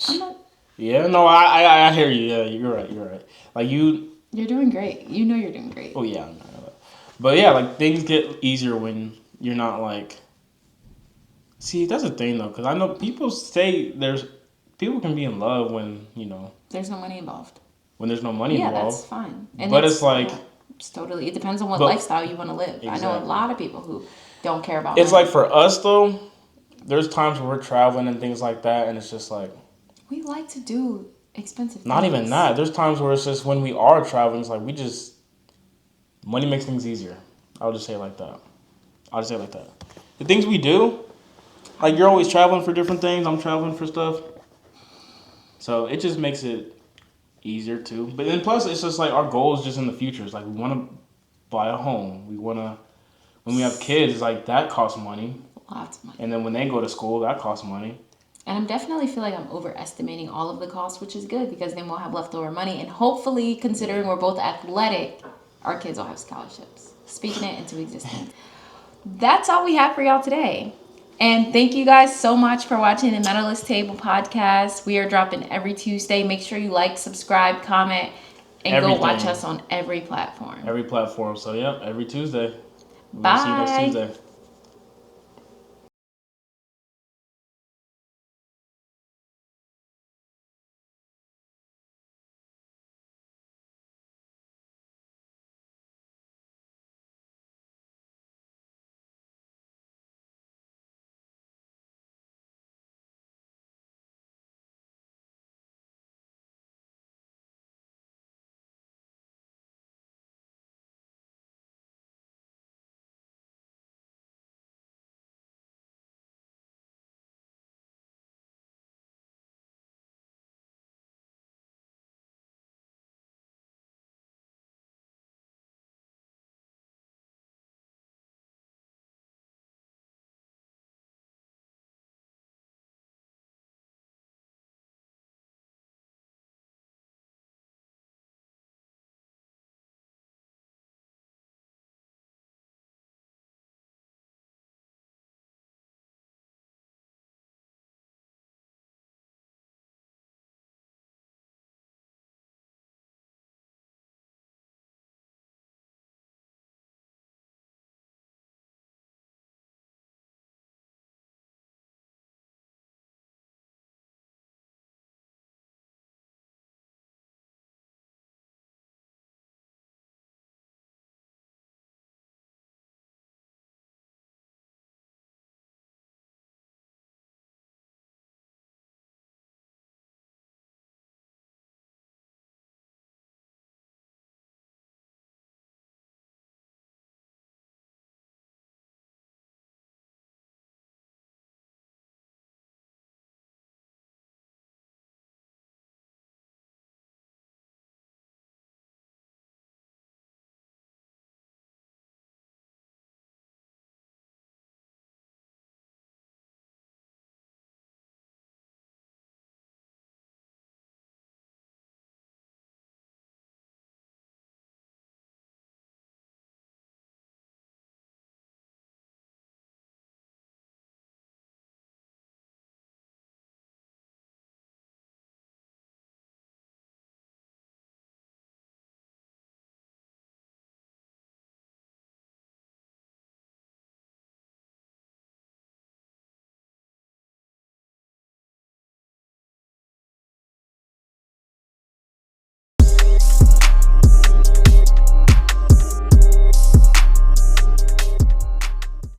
I'm not... Yeah, no, I hear you. Yeah, you're right. Like, You're doing great. You know you're doing great. Oh, yeah. But, yeah, like, things get easier when you're not, like... See, that's the thing, though, because I know people say people can be in love when, there's no money involved. When there's no money involved. Yeah, that's fine. And but it's like... It's totally... It depends on what lifestyle you want to live. Exactly. I know a lot of people who don't care about It's money. like for us, though, there's times where we're traveling and things like that, and it's just like... We like to do expensive things. Not even that. There's times where it's just when we are traveling, it's like we just... Money makes things easier. I'll just say it like that. The things we do... Like, you're always traveling for different things. I'm traveling for stuff. So, it just makes it easier, too. But then, plus, it's just, like, our goal is just in the future. It's like, we want to buy a home. We want to... When we have kids, it's like, that costs money. Lots of money. And then when they go to school, that costs money. And I definitely feel like I'm overestimating all of the costs, which is good, because then we'll have leftover money. And hopefully, considering we're both athletic, our kids will have scholarships. Speaking it into existence. That's all we have for y'all today. And thank you guys so much for watching the Medalist Table podcast. We are dropping every Tuesday. Make sure you like, subscribe, comment, and go watch us on every platform. So, every Tuesday. Bye. We'll see you next Tuesday.